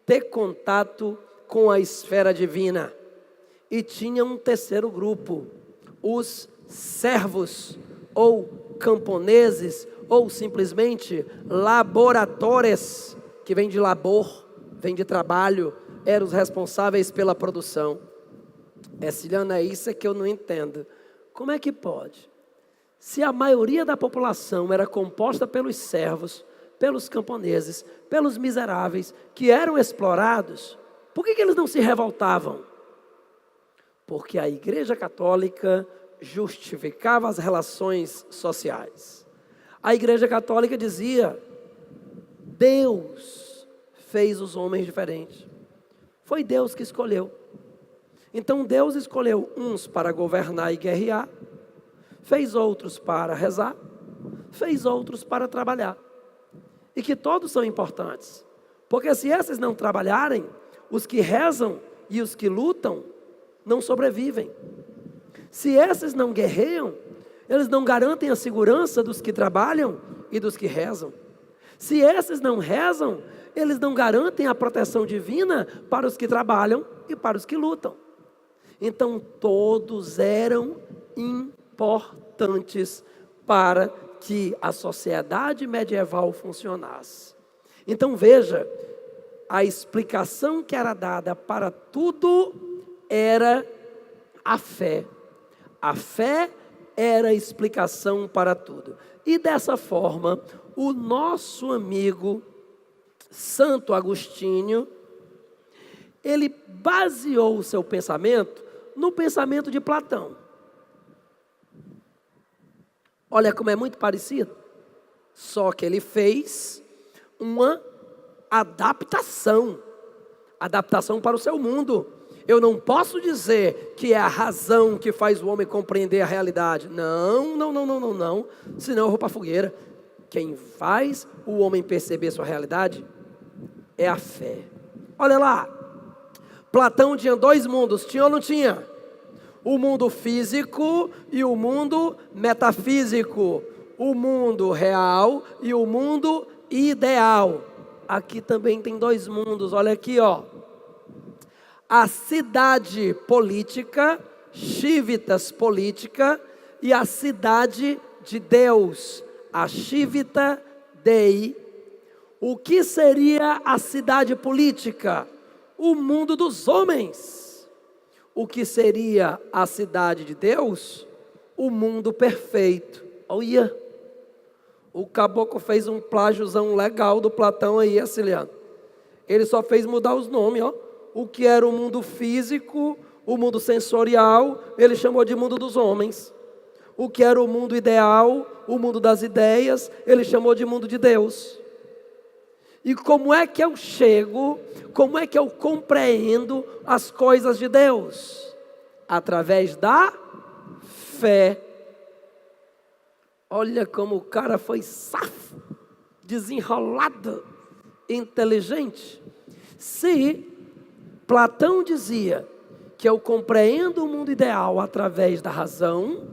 ter contato com a esfera divina. E tinha um terceiro grupo, os servos, ou camponeses, ou simplesmente laboratores, que vem de labor, vem de trabalho, eram os responsáveis pela produção. Ciliano, isso é que eu não entendo. Como é que pode? Se a maioria da população era composta pelos servos, pelos camponeses, pelos miseráveis, que eram explorados, por que eles não se revoltavam? Porque a Igreja Católica justificava as relações sociais. A Igreja Católica dizia: Deus fez os homens diferentes. Foi Deus que escolheu. Então Deus escolheu uns para governar e guerrear, fez outros para rezar, fez outros para trabalhar. E que todos são importantes. Porque se esses não trabalharem, os que rezam e os que lutam não sobrevivem. Se esses não guerreiam, eles não garantem a segurança dos que trabalham e dos que rezam. Se esses não rezam, eles não garantem a proteção divina para os que trabalham e para os que lutam. Então todos eram importantes para que a sociedade medieval funcionasse. Então veja, a explicação que era dada para tudo era a fé. A fé era a explicação para tudo. E dessa forma, o nosso amigo Santo Agostinho, ele baseou o seu pensamento no pensamento de Platão. Olha como é muito parecido. Só que ele fez uma adaptação para o seu mundo. Eu não posso dizer que é a razão que faz o homem compreender a realidade. Não. Senão eu vou para a fogueira. Quem faz o homem perceber sua realidade é a fé. Olha lá. Platão tinha dois mundos, tinha ou não tinha? O mundo físico e o mundo metafísico. O mundo real e o mundo ideal. Aqui também tem dois mundos, olha aqui, ó. A cidade política, civitas política, e a cidade de Deus, a civita Dei. O que seria a cidade política? O mundo dos homens. O que seria a cidade de Deus? O mundo perfeito. Olha, o caboclo fez um plágiozão legal do Platão aí, Ciliano. Ele só fez mudar os nomes, ó. O que era o mundo físico, o mundo sensorial, ele chamou de mundo dos homens. O que era o mundo ideal, o mundo das ideias, ele chamou de mundo de Deus. E como é que eu chego, como é que eu compreendo as coisas de Deus? Através da fé. Olha como o cara foi safo, desenrolado, inteligente. Se Platão dizia que eu compreendo o mundo ideal através da razão,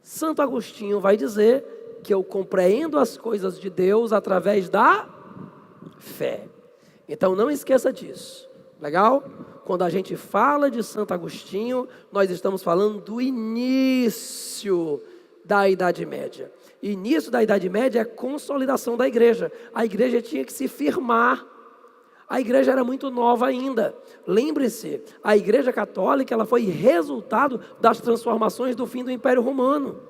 Santo Agostinho vai dizer que eu compreendo as coisas de Deus através da fé. Então não esqueça disso, legal? Quando a gente fala de Santo Agostinho, nós estamos falando do início da Idade Média. Início da Idade Média é a consolidação da igreja. A igreja tinha que se firmar. A igreja era muito nova ainda. Lembre-se, a igreja católica ela foi resultado das transformações do fim do Império Romano.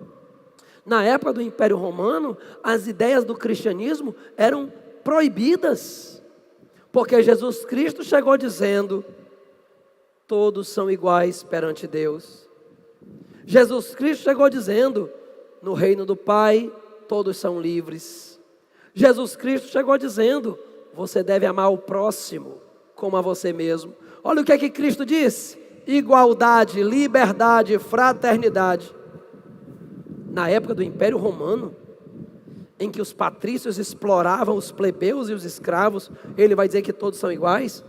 Na época do Império Romano, as ideias do cristianismo eram proibidas. Porque Jesus Cristo chegou dizendo: todos são iguais perante Deus. Jesus Cristo chegou dizendo: No reino do Pai, todos são livres. Jesus Cristo chegou dizendo: você deve amar o próximo como a você mesmo. Olha o que é que Cristo disse: igualdade, liberdade, fraternidade. Na época do Império Romano, em que os patrícios exploravam os plebeus e os escravos, ele vai dizer que todos são iguais.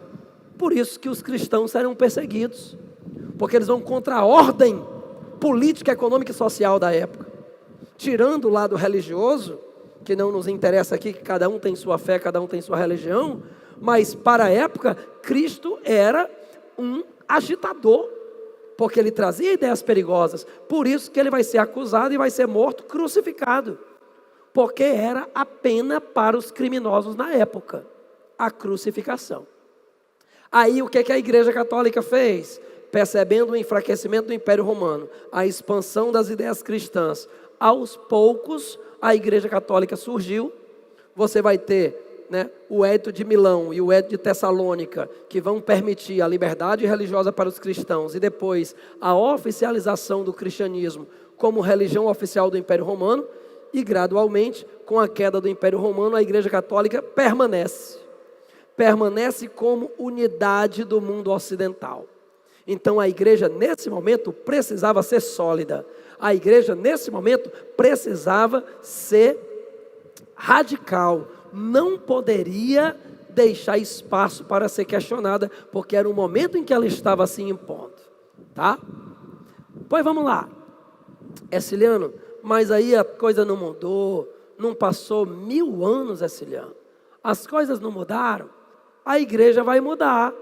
Por isso que os cristãos serão perseguidos, porque eles vão contra a ordem política, econômica e social da época. Tirando o lado religioso, que não nos interessa aqui, que cada um tem sua fé, cada um tem sua religião, mas para a época, Cristo era um agitador, porque ele trazia ideias perigosas. Por isso que ele vai ser acusado e vai ser morto, crucificado, porque era a pena para os criminosos na época, a crucificação. Aí o que a Igreja Católica fez? Percebendo o enfraquecimento do Império Romano, a expansão das ideias cristãs, aos poucos a Igreja Católica surgiu. Você vai ter, o Edito de Milão e o Edito de Tessalônica, que vão permitir a liberdade religiosa para os cristãos, e depois a oficialização do cristianismo como religião oficial do Império Romano. E gradualmente, com a queda do Império Romano, a Igreja Católica permanece como unidade do mundo ocidental. Então a igreja nesse momento precisava ser sólida, a igreja nesse momento precisava ser radical, não poderia deixar espaço para ser questionada, porque era o momento em que ela estava se impondo, tá? Pois vamos lá, Herciliano, mas aí a coisa não mudou, não passou 1000 anos, Herciliano, as coisas não mudaram, a igreja vai mudar,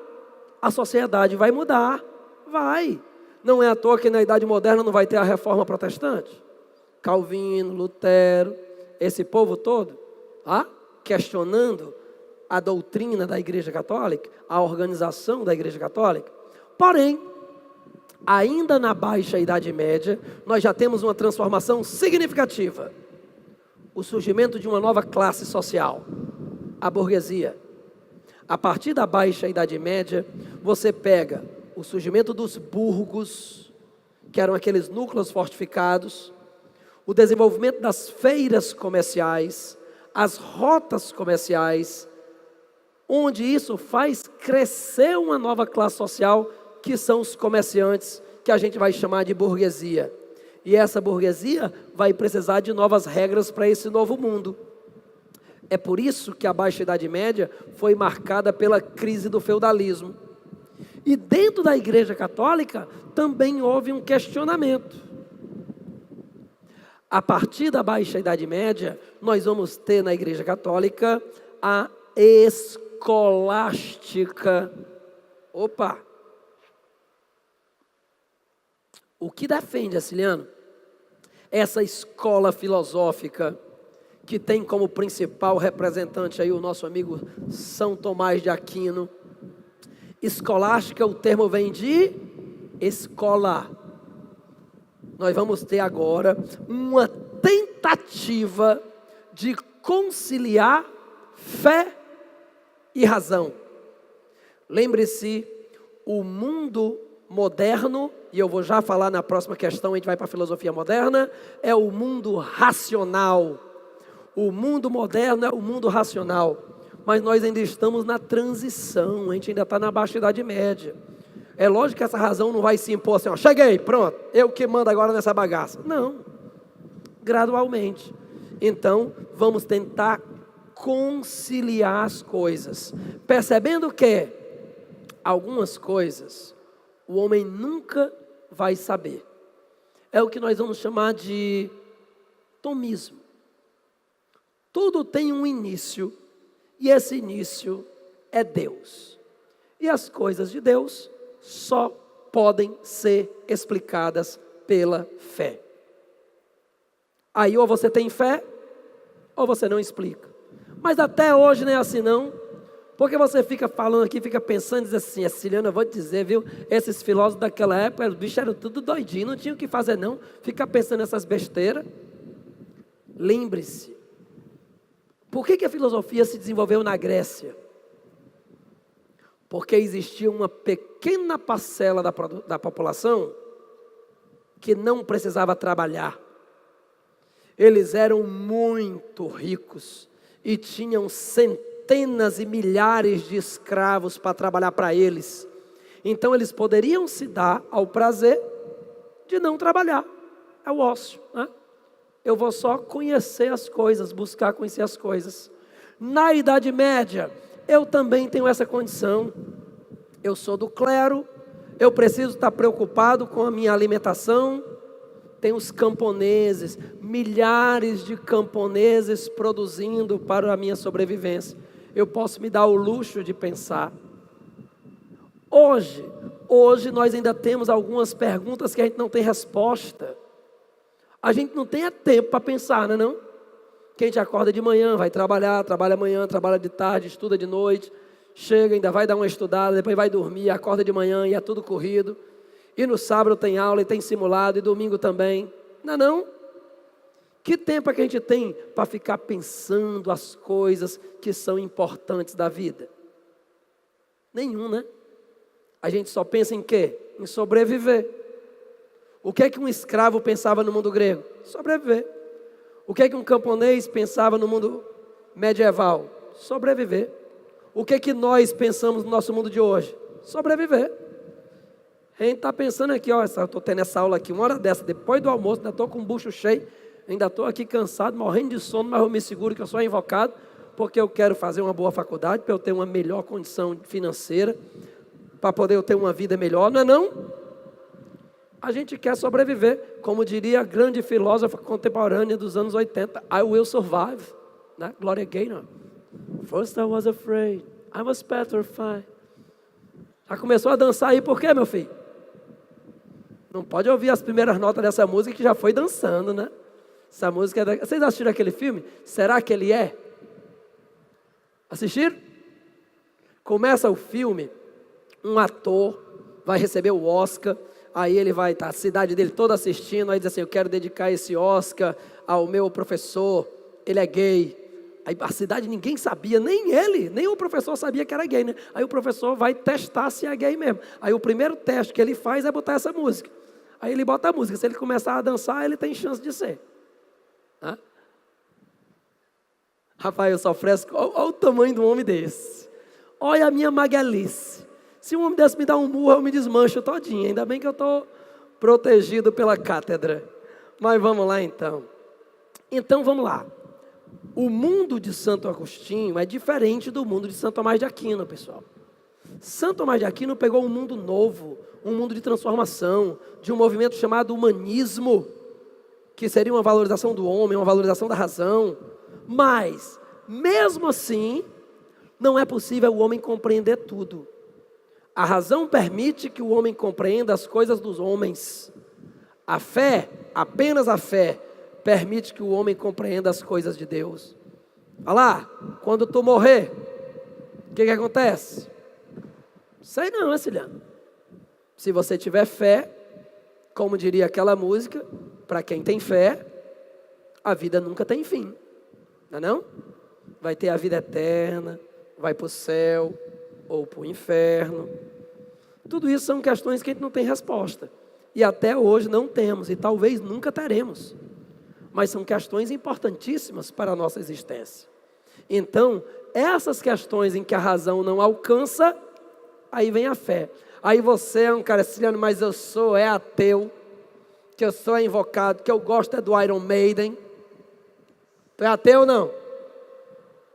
a sociedade vai mudar, vai. Não é à toa que na Idade Moderna não vai ter a Reforma Protestante. Calvino, Lutero, esse povo todo, questionando a doutrina da Igreja Católica, a organização da Igreja Católica. Porém, ainda na Baixa Idade Média, nós já temos uma transformação significativa. O surgimento de uma nova classe social, a burguesia. A partir da Baixa Idade Média, você pega o surgimento dos burgos, que eram aqueles núcleos fortificados, o desenvolvimento das feiras comerciais, as rotas comerciais, onde isso faz crescer uma nova classe social, que são os comerciantes, que a gente vai chamar de burguesia. E essa burguesia vai precisar de novas regras para esse novo mundo. É por isso que a Baixa Idade Média foi marcada pela crise do feudalismo. E dentro da Igreja Católica também houve um questionamento. A partir da Baixa Idade Média, nós vamos ter na Igreja Católica a escolástica. O que defende, Herciliano? Essa escola filosófica que tem como principal representante aí o nosso amigo São Tomás de Aquino. Escolástica, o termo vem de escola. Nós vamos ter agora uma tentativa de conciliar fé e razão. Lembre-se, o mundo moderno, e eu vou já falar na próxima questão, a gente vai para a filosofia moderna, é o mundo racional. O mundo moderno é o mundo racional. Mas nós ainda estamos na transição, a gente ainda está na Baixa Idade Média. É lógico que essa razão não vai se impor assim, cheguei, pronto, eu que mando agora nessa bagaça. Não, gradualmente. Então, vamos tentar conciliar as coisas, percebendo que algumas coisas o homem nunca vai saber. É o que nós vamos chamar de tomismo. Tudo tem um início, e esse início é Deus. E as coisas de Deus só podem ser explicadas pela fé. Aí ou você tem fé, ou você não explica. Mas até hoje não é assim não. Porque você fica falando aqui, fica pensando, diz assim, Herciliano, eu vou te dizer, viu? Esses filósofos daquela época, os bichos eram tudo doidinhos, não tinham o que fazer não. Fica pensando nessas besteiras. Lembre-se. Por que a filosofia se desenvolveu na Grécia? Porque existia uma pequena parcela da população que não precisava trabalhar. Eles eram muito ricos e tinham centenas e milhares de escravos para trabalhar para eles. Então eles poderiam se dar ao prazer de não trabalhar. É o ócio, né? Eu vou só conhecer as coisas, buscar conhecer as coisas. Na Idade Média, eu também tenho essa condição. Eu sou do clero, eu preciso estar preocupado com a minha alimentação. Tem os camponeses, milhares de camponeses produzindo para a minha sobrevivência. Eu posso me dar o luxo de pensar. Hoje nós ainda temos algumas perguntas que a gente não tem resposta. A gente não tem tempo para pensar, não é não? Que a gente acorda de manhã, vai trabalhar, trabalha amanhã, trabalha de tarde, estuda de noite, chega, ainda vai dar uma estudada, depois vai dormir, acorda de manhã e é tudo corrido. E no sábado tem aula e tem simulado, e domingo também. Não é não? Que tempo é que a gente tem para ficar pensando as coisas que são importantes da vida? Nenhum, né? A gente só pensa em quê? Em sobreviver. O que é que um escravo pensava no mundo grego? Sobreviver. O que é que um camponês pensava no mundo medieval? Sobreviver. O que é que nós pensamos no nosso mundo de hoje? Sobreviver. A gente está pensando aqui, ó, eu estou tendo essa aula aqui, uma hora dessa, depois do almoço, ainda estou com o bucho cheio, ainda estou aqui cansado, morrendo de sono, mas eu me seguro que eu sou invocado, porque eu quero fazer uma boa faculdade, para eu ter uma melhor condição financeira, para poder eu ter uma vida melhor, não é não? A gente quer sobreviver, como diria a grande filósofa contemporânea dos anos 80, I will survive, né? Gloria Gaynor. First I was afraid, I was petrified. Já começou a dançar aí, por quê, meu filho? Não pode ouvir as primeiras notas dessa música que já foi dançando, né? Essa música é Vocês assistiram aquele filme? Será que ele é? Assistiram? Começa o filme, um ator vai receber o Oscar, aí ele vai estar, a cidade dele toda assistindo, aí diz assim, eu quero dedicar esse Oscar ao meu professor, ele é gay. Aí a cidade ninguém sabia, nem ele, nem o professor sabia que era gay, né? Aí o professor vai testar se é gay mesmo. Aí o primeiro teste que ele faz é botar essa música. Aí ele bota a música, se ele começar a dançar, ele tem chance de ser. Hã? Rafael só fresco, olha o tamanho de um homem desse. Olha a minha maguelice. Se um homem desse me dá um murro, eu me desmancho todinho. Ainda bem que eu estou protegido pela cátedra. Mas vamos lá então. Então vamos lá. O mundo de Santo Agostinho é diferente do mundo de Santo Tomás de Aquino, pessoal. Santo Tomás de Aquino pegou um mundo novo, um mundo de transformação, de um movimento chamado humanismo, que seria uma valorização do homem, uma valorização da razão. Mas, mesmo assim, não é possível o homem compreender tudo. A razão permite que o homem compreenda as coisas dos homens. A fé, apenas a fé, permite que o homem compreenda as coisas de Deus. Olha lá, quando tu morrer, o que acontece? Sei não, Ciliano. Se você tiver fé, como diria aquela música, para quem tem fé, a vida nunca tem fim. Não é não? Vai ter a vida eterna, vai para o céu ou para o inferno. Tudo isso são questões que a gente não tem resposta. E até hoje não temos, e talvez nunca teremos. Mas são questões importantíssimas para a nossa existência. Então, essas questões em que a razão não alcança, aí vem a fé. Aí você é um cara Ciliano, mas eu sou ateu, que eu sou invocado, que eu gosto é do Iron Maiden. Tu é ateu ou não?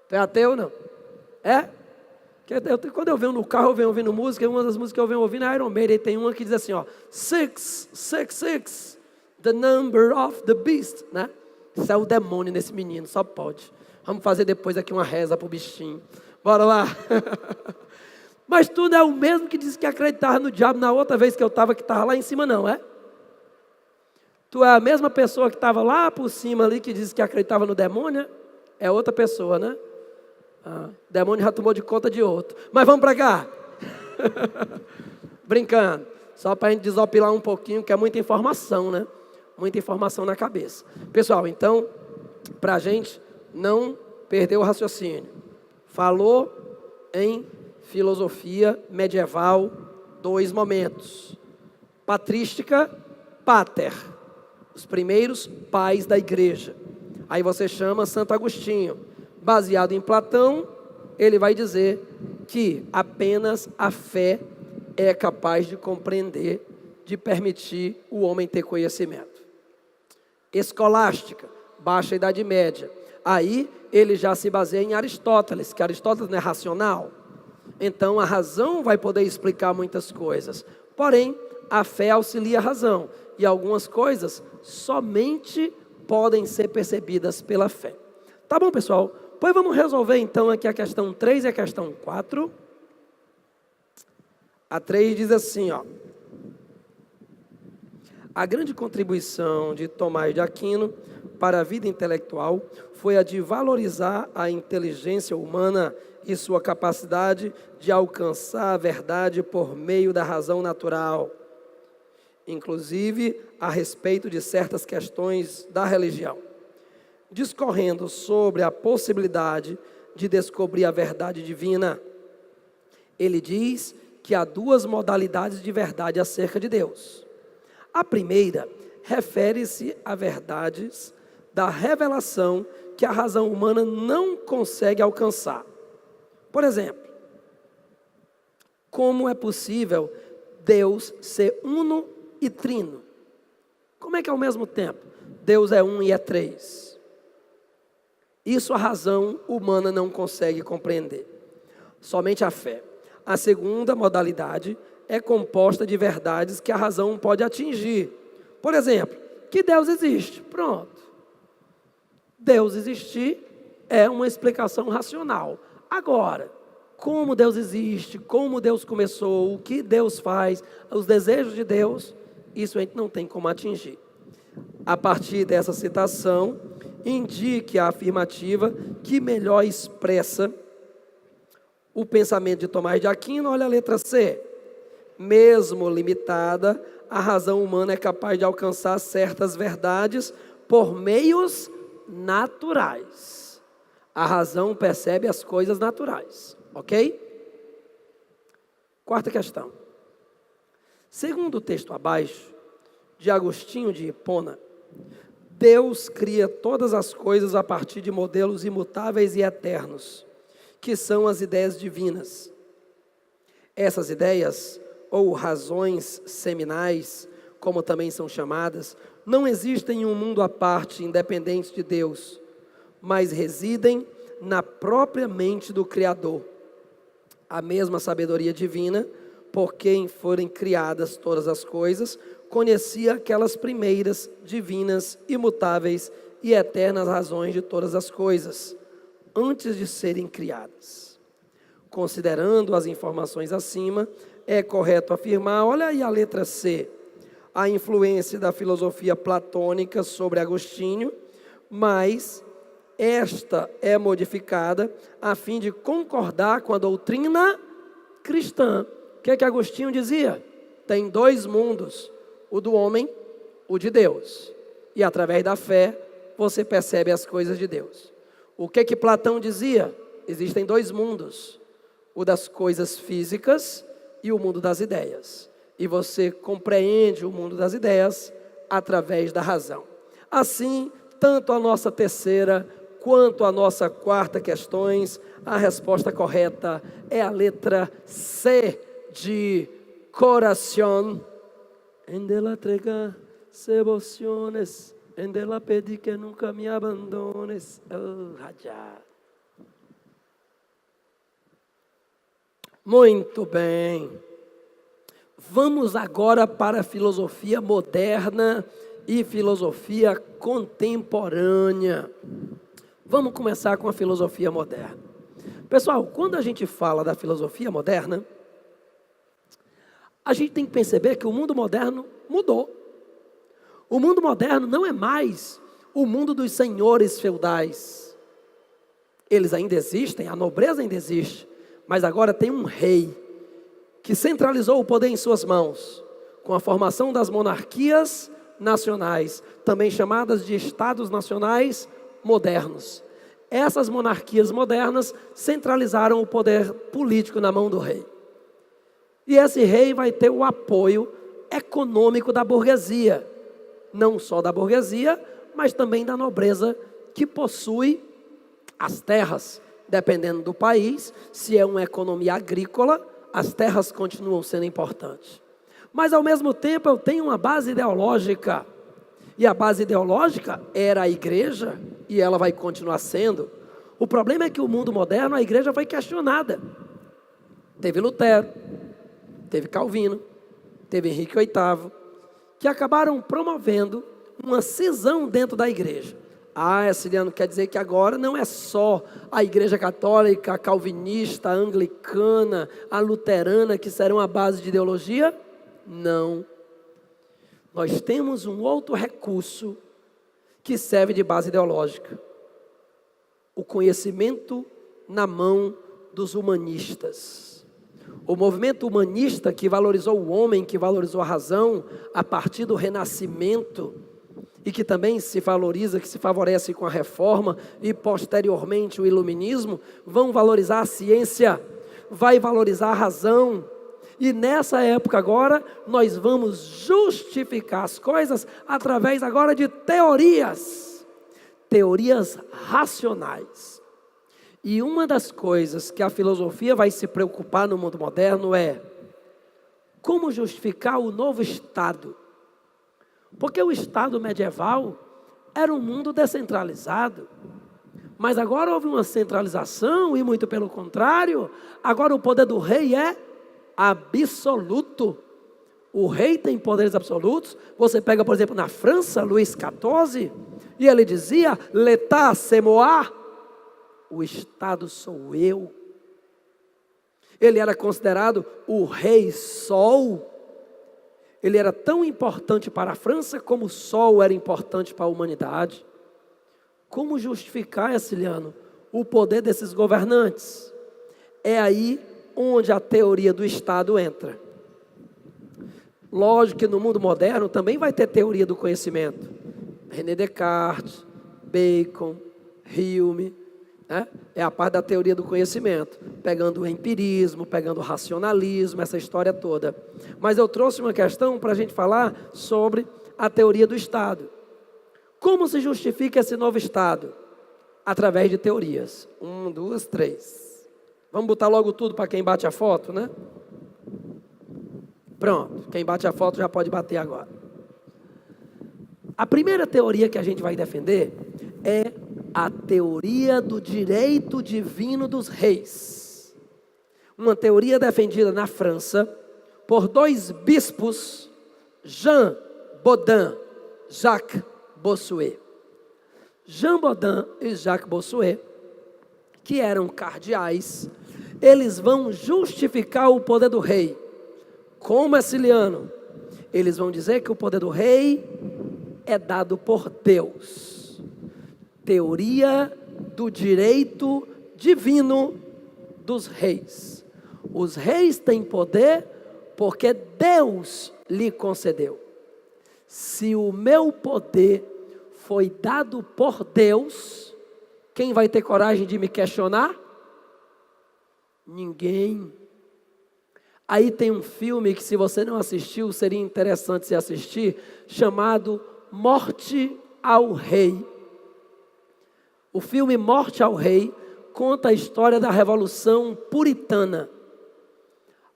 Tu é ateu ou não? É? Quando eu venho no carro, eu venho ouvindo música, e uma das músicas que eu venho ouvindo é Iron Maiden, e tem uma que diz assim, ó, 666, the number of the beast, né? Isso é o demônio nesse menino, só pode. Vamos fazer depois aqui uma reza pro bichinho. Bora lá. Mas tu não é o mesmo que disse que acreditava no diabo na outra vez que eu estava, que estava lá em cima, não, é? Tu é a mesma pessoa que estava lá por cima ali, que disse que acreditava no demônio, né? É outra pessoa, né? O demônio já tomou de conta de outro. Mas vamos para cá. Brincando. Só para a gente desopilar um pouquinho, que é muita informação, né? Muita informação na cabeça. Pessoal, então, para a gente não perder o raciocínio. Falou em filosofia medieval, 2 momentos. Patrística, pater. Os primeiros pais da igreja. Aí você chama Santo Agostinho. Baseado em Platão, ele vai dizer que apenas a fé é capaz de compreender, de permitir o homem ter conhecimento. Escolástica, Baixa Idade Média. Aí ele já se baseia em Aristóteles, que Aristóteles não é racional. Então a razão vai poder explicar muitas coisas. Porém, a fé auxilia a razão. E algumas coisas somente podem ser percebidas pela fé. Tá bom, pessoal? Pois vamos resolver então aqui a questão 3 e a questão 4. A 3 diz assim, ó. A grande contribuição de Tomás de Aquino para a vida intelectual foi a de valorizar a inteligência humana e sua capacidade de alcançar a verdade por meio da razão natural, inclusive a respeito de certas questões da religião. Discorrendo sobre a possibilidade de descobrir a verdade divina, ele diz que há duas modalidades de verdade acerca de Deus. A primeira refere-se a verdades da revelação que a razão humana não consegue alcançar. Por exemplo, como é possível Deus ser uno e trino? Como é que ao mesmo tempo Deus é um e é três? Isso a razão humana não consegue compreender. Somente a fé. A segunda modalidade é composta de verdades que a razão pode atingir. Por exemplo, que Deus existe. Pronto. Deus existir é uma explicação racional. Agora, como Deus existe, como Deus começou, o que Deus faz, os desejos de Deus, isso a gente não tem como atingir. A partir dessa citação, indique a afirmativa que melhor expressa o pensamento de Tomás de Aquino. Olha a letra C. Mesmo limitada, a razão humana é capaz de alcançar certas verdades por meios naturais. A razão percebe as coisas naturais, ok? Quarta questão. Segundo o texto abaixo, de Agostinho de Hipona, Deus cria todas as coisas a partir de modelos imutáveis e eternos, que são as ideias divinas. Essas ideias, ou razões seminais, como também são chamadas, não existem em um mundo à parte, independente de Deus, mas residem na própria mente do Criador. A mesma sabedoria divina, por quem forem criadas todas as coisas, conhecia aquelas primeiras, divinas, imutáveis e eternas razões de todas as coisas, antes de serem criadas. Considerando as informações acima, é correto afirmar, olha aí a letra C, a influência da filosofia platônica sobre Agostinho, mas esta é modificada a fim de concordar com a doutrina cristã. O que é que Agostinho dizia? Tem dois mundos, o do homem, o de Deus. E através da fé, você percebe as coisas de Deus. O que é que Platão dizia? Existem dois mundos, o das coisas físicas e o mundo das ideias. E você compreende o mundo das ideias através da razão. Assim, tanto a nossa terceira quanto a nossa quarta questões, a resposta correta é a letra C de coração. En ela entregar emociones, en ela pedir que nunca me abandones. Muito bem. Vamos agora para a filosofia moderna e filosofia contemporânea. Vamos começar com a filosofia moderna. Pessoal, quando a gente fala da filosofia moderna, a gente tem que perceber que o mundo moderno mudou. O mundo moderno não é mais o mundo dos senhores feudais. Eles ainda existem, a nobreza ainda existe, mas agora tem um rei que centralizou o poder em suas mãos, com a formação das monarquias nacionais, também chamadas de estados nacionais modernos. Essas monarquias modernas centralizaram o poder político na mão do rei. E esse rei vai ter o apoio econômico da burguesia, não só da burguesia, mas também da nobreza que possui as terras. Dependendo do país, se é uma economia agrícola, as terras continuam sendo importantes. Mas ao mesmo tempo eu tenho uma base ideológica. E a base ideológica era a igreja, e ela vai continuar sendo. O problema é que o mundo moderno, a igreja foi questionada. Teve Lutero, teve Calvino, teve Henrique VIII, que acabaram promovendo uma cisão dentro da igreja. Ciliano, quer dizer que agora não é só a igreja católica, a calvinista, a anglicana, a luterana que serão a base de ideologia? Não. Nós temos um outro recurso que serve de base ideológica. O conhecimento na mão dos humanistas. O movimento humanista que valorizou o homem, que valorizou a razão, a partir do Renascimento, e que também se valoriza, que se favorece com a Reforma, e posteriormente o Iluminismo, vão valorizar a ciência, vai valorizar a razão. E nessa época agora, nós vamos justificar as coisas através agora de teorias racionais. E uma das coisas que a filosofia vai se preocupar no mundo moderno é como justificar o novo Estado. Porque o Estado medieval era um mundo descentralizado. Mas agora houve uma centralização e muito pelo contrário, agora o poder do rei é absoluto. O rei tem poderes absolutos. Você pega, por exemplo, na França, Luís XIV, e ele dizia, l'État c'est moi, o Estado sou eu. Ele era considerado o rei sol. Ele era tão importante para a França como o sol era importante para a humanidade. Como justificar, Ciliano, o poder desses governantes? É aí onde a teoria do Estado entra. Lógico que no mundo moderno também vai ter teoria do conhecimento. René Descartes, Bacon, Hume, né? É a parte da teoria do conhecimento, pegando o empirismo, pegando o racionalismo, essa história toda. Mas eu trouxe uma questão para a gente falar sobre a teoria do Estado. Como se justifica esse novo Estado? Através de teorias. 1, 2, 3. Vamos botar logo tudo para quem bate a foto, né? Pronto, quem bate a foto já pode bater agora. A primeira teoria que a gente vai defender é a teoria do direito divino dos reis. Uma teoria defendida na França por 2 bispos, Jean Bodin, Jacques Bossuet. Jean Bodin e Jacques Bossuet, que eram cardeais, eles vão justificar o poder do rei. Como Ciliano? Eles vão dizer que o poder do rei é dado por Deus. Teoria do direito divino dos reis. Os reis têm poder porque Deus lhe concedeu. Se o meu poder foi dado por Deus, quem vai ter coragem de me questionar? Ninguém. Aí tem um filme que, se você não assistiu, seria interessante se assistir, chamado Morte ao Rei. O filme Morte ao Rei conta a história da Revolução Puritana.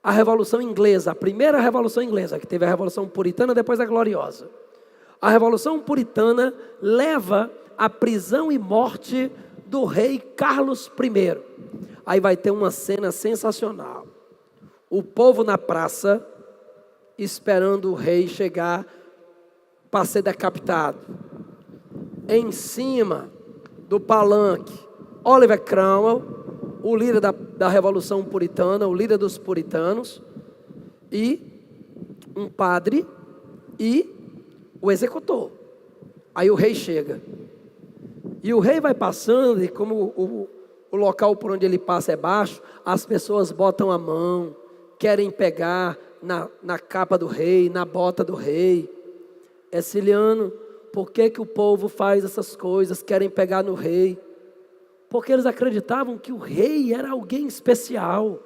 A Revolução Inglesa, a primeira Revolução Inglesa, que teve a Revolução Puritana, depois a Gloriosa. A Revolução Puritana leva à prisão e morte do rei Carlos I. Aí vai ter uma cena sensacional. O povo na praça, esperando o rei chegar para ser decapitado. Em cima do palanque, Oliver Cromwell, o líder da Revolução Puritana, o líder dos puritanos, e um padre e o executor. Aí o rei chega. E o rei vai passando, e como o local por onde ele passa é baixo, as pessoas botam a mão, querem pegar na capa do rei, na bota do rei. Ciliano, por que o povo faz essas coisas, querem pegar no rei? Porque eles acreditavam que o rei era alguém especial,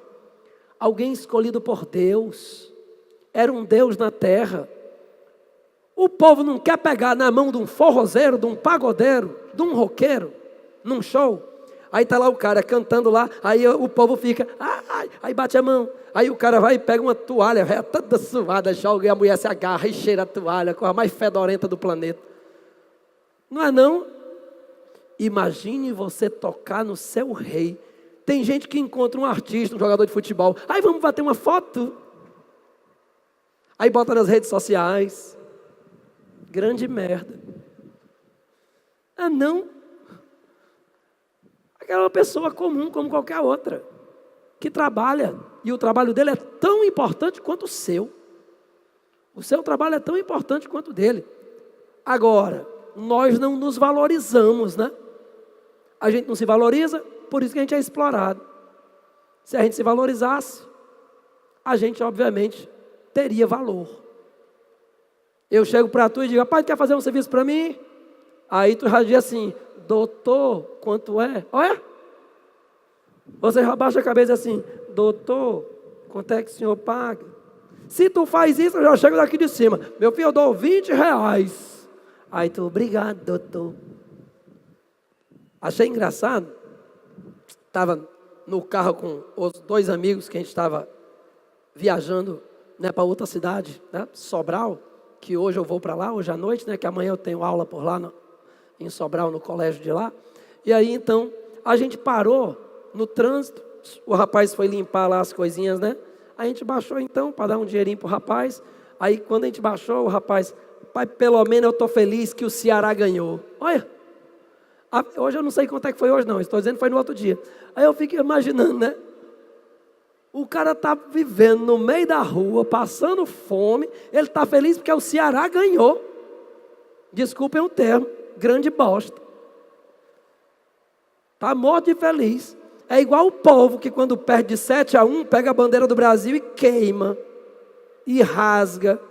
alguém escolhido por Deus, era um Deus na terra. O povo não quer pegar na mão de um forrozeiro, de um pagodeiro, de um roqueiro, num show. Aí está lá o cara cantando lá, aí o povo fica, aí bate a mão. Aí o cara vai e pega uma toalha, é toda suada, joga e a mulher se agarra e cheira a toalha, com a mais fedorenta do planeta. Não é não? Imagine você tocar no seu rei. Tem gente que encontra um artista, um jogador de futebol. Aí vamos bater uma foto. Aí bota nas redes sociais. Grande merda. Ah, não. Aquela pessoa comum como qualquer outra. Que trabalha. E o trabalho dele é tão importante quanto o seu. O seu trabalho é tão importante quanto o dele. Agora, nós não nos valorizamos, né? A gente não se valoriza, por isso que a gente é explorado. Se a gente se valorizasse, a gente, obviamente, teria valor. Eu chego para tu e digo, rapaz, quer fazer um serviço para mim? Aí tu já diz assim, doutor, quanto é? Olha, você já baixa a cabeça assim, doutor, quanto é que o senhor paga? Se tu faz isso, eu já chego daqui de cima. Meu filho, eu dou R$20. Aí tu, obrigado, doutor. Achei engraçado. Estava no carro com os 2 amigos que a gente estava viajando, né, para outra cidade, né, Sobral, que hoje eu vou para lá, hoje à noite, né, que amanhã eu tenho aula por lá em Sobral, no colégio de lá. E aí, então, a gente parou no trânsito, o rapaz foi limpar lá as coisinhas, né? A gente baixou, então, para dar um dinheirinho para o rapaz. Aí, quando a gente baixou, o rapaz, pai, pelo menos eu estou feliz que o Ceará ganhou. Olha, hoje eu não sei quanto é que foi hoje, não. Estou dizendo que foi no outro dia. Aí eu fico imaginando, né? O cara está vivendo no meio da rua, passando fome. Ele está feliz porque o Ceará ganhou. Desculpem o termo, grande bosta. Está morto de feliz. É igual o povo que quando perde de 7-1, pega a bandeira do Brasil e queima. E rasga.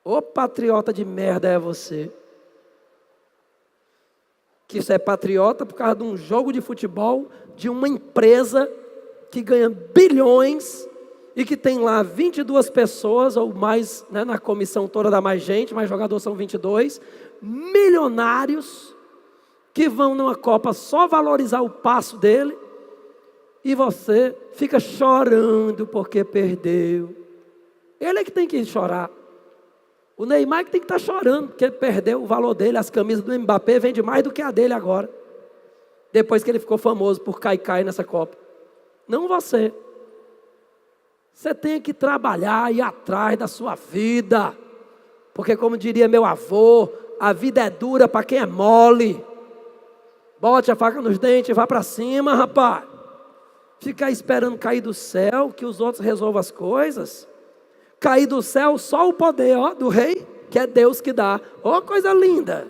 Ô patriota de merda é você. Que isso é patriota por causa de um jogo de futebol, de uma empresa que ganha bilhões e que tem lá 22 pessoas ou mais, né, na comissão toda dá mais gente, mas jogadores são 22, milionários que vão numa Copa só valorizar o passo dele e você fica chorando porque perdeu. Ele é que tem que chorar. O Neymar que tem que estar chorando porque perdeu o valor dele. As camisas do Mbappé vendem mais do que a dele agora, depois que ele ficou famoso por cair nessa Copa. Não você. Você tem que trabalhar e ir atrás da sua vida. Porque como diria meu avô, a vida é dura para quem é mole. Bote a faca nos dentes e vá para cima, rapaz. Ficar esperando cair do céu, que os outros resolvam as coisas. Cair do céu só o poder, ó, do rei, que é Deus que dá. Ó, coisa linda.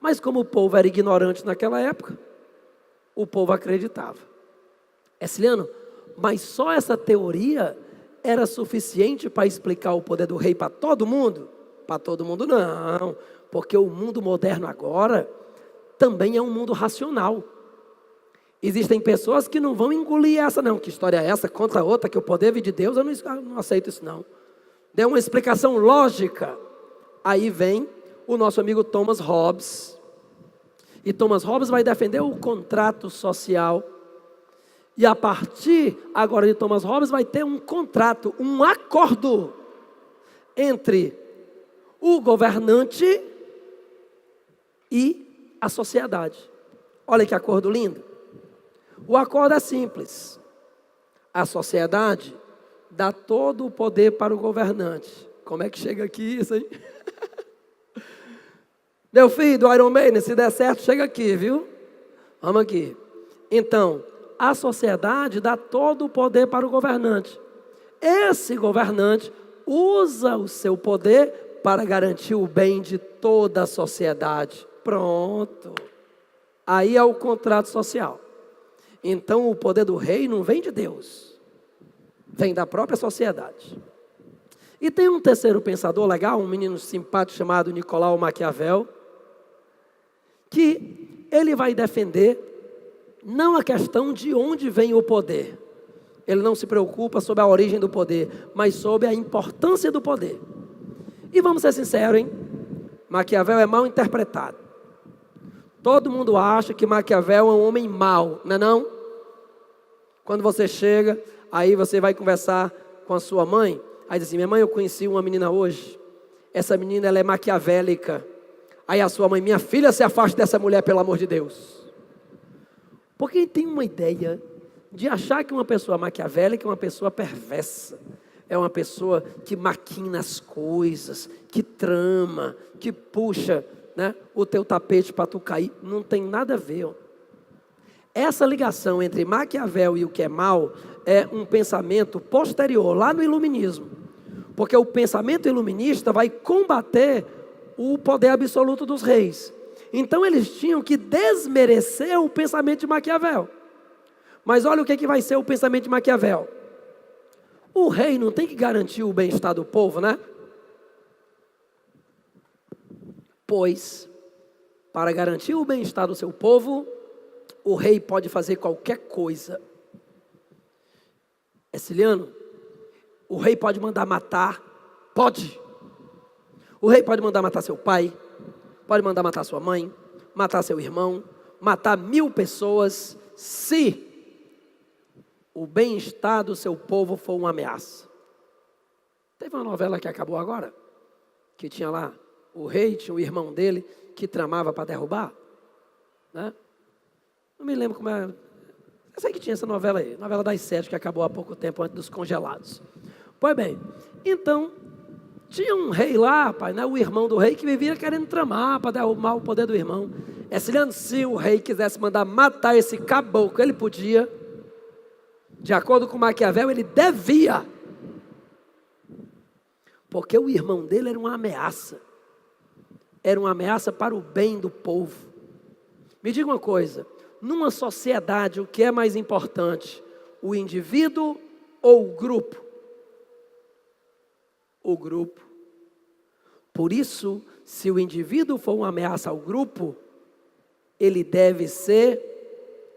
Mas como o povo era ignorante naquela época, o povo acreditava. Ciliano, mas só essa teoria era suficiente para explicar o poder do rei para todo mundo? Para todo mundo não, porque o mundo moderno agora também é um mundo racional. Existem pessoas que não vão engolir essa não. Que história é essa? Contra outra, que o poder vem de Deus, eu não aceito isso não. Dê uma explicação lógica. Aí vem o nosso amigo Thomas Hobbes. E Thomas Hobbes vai defender o contrato social. E a partir agora de Thomas Hobbes vai ter um contrato, um acordo entre o governante e a sociedade. Olha que acordo lindo. O acordo é simples. A sociedade dá todo o poder para o governante. Como é que chega aqui isso aí? Meu filho do Iron Maiden, se der certo, chega aqui, viu? Vamos aqui. Então, a sociedade dá todo o poder para o governante. Esse governante usa o seu poder para garantir o bem de toda a sociedade. Pronto. Aí é o contrato social. Então o poder do rei não vem de Deus, vem da própria sociedade. E tem um terceiro pensador legal, um menino simpático chamado Nicolau Maquiavel, que ele vai defender não a questão de onde vem o poder. Ele não se preocupa sobre a origem do poder, mas sobre a importância do poder. E vamos ser sinceros, hein? Maquiavel é mal interpretado. Todo mundo acha que Maquiavel é um homem mau, não é não? Quando você chega, aí você vai conversar com a sua mãe, aí diz assim, minha mãe, eu conheci uma menina hoje, essa menina ela é maquiavélica. Aí a sua mãe, minha filha, se afaste dessa mulher, pelo amor de Deus. Porque tem uma ideia de achar que uma pessoa maquiavélica é uma pessoa perversa. É uma pessoa que maquina as coisas, que trama, que puxa, né, o teu tapete para tu cair. Não tem nada a ver. Ó. Essa ligação entre Maquiavel e o que é mal é um pensamento posterior, lá no iluminismo. Porque o pensamento iluminista vai combater o poder absoluto dos reis. Então eles tinham que desmerecer o pensamento de Maquiavel. Mas olha o que vai ser o pensamento de Maquiavel. O rei não tem que garantir o bem-estar do povo, né? Pois, para garantir o bem-estar do seu povo, o rei pode fazer qualquer coisa. Ciliano, o rei pode mandar matar? Pode. O rei pode mandar matar seu pai, pode mandar matar sua mãe, matar seu irmão, matar 1000 pessoas, se o bem-estar do seu povo for uma ameaça. Teve uma novela que acabou agora, que tinha lá o rei, tinha o irmão dele, que tramava para derrubar, né? Não me lembro como é. Eu sei que tinha essa novela aí, novela das 7, que acabou há pouco tempo, antes dos congelados. Pois bem, então, tinha um rei lá, pai, né, o irmão do rei, que vivia querendo tramar para derrubar o poder do irmão. Ciliano, se o rei quisesse mandar matar esse caboclo, ele podia. De acordo com Maquiavel, ele devia. Porque o irmão dele era uma ameaça. Era uma ameaça para o bem do povo. Me diga uma coisa, numa sociedade, o que é mais importante? O indivíduo ou o grupo? O grupo. Por isso, se o indivíduo for uma ameaça ao grupo, ele deve ser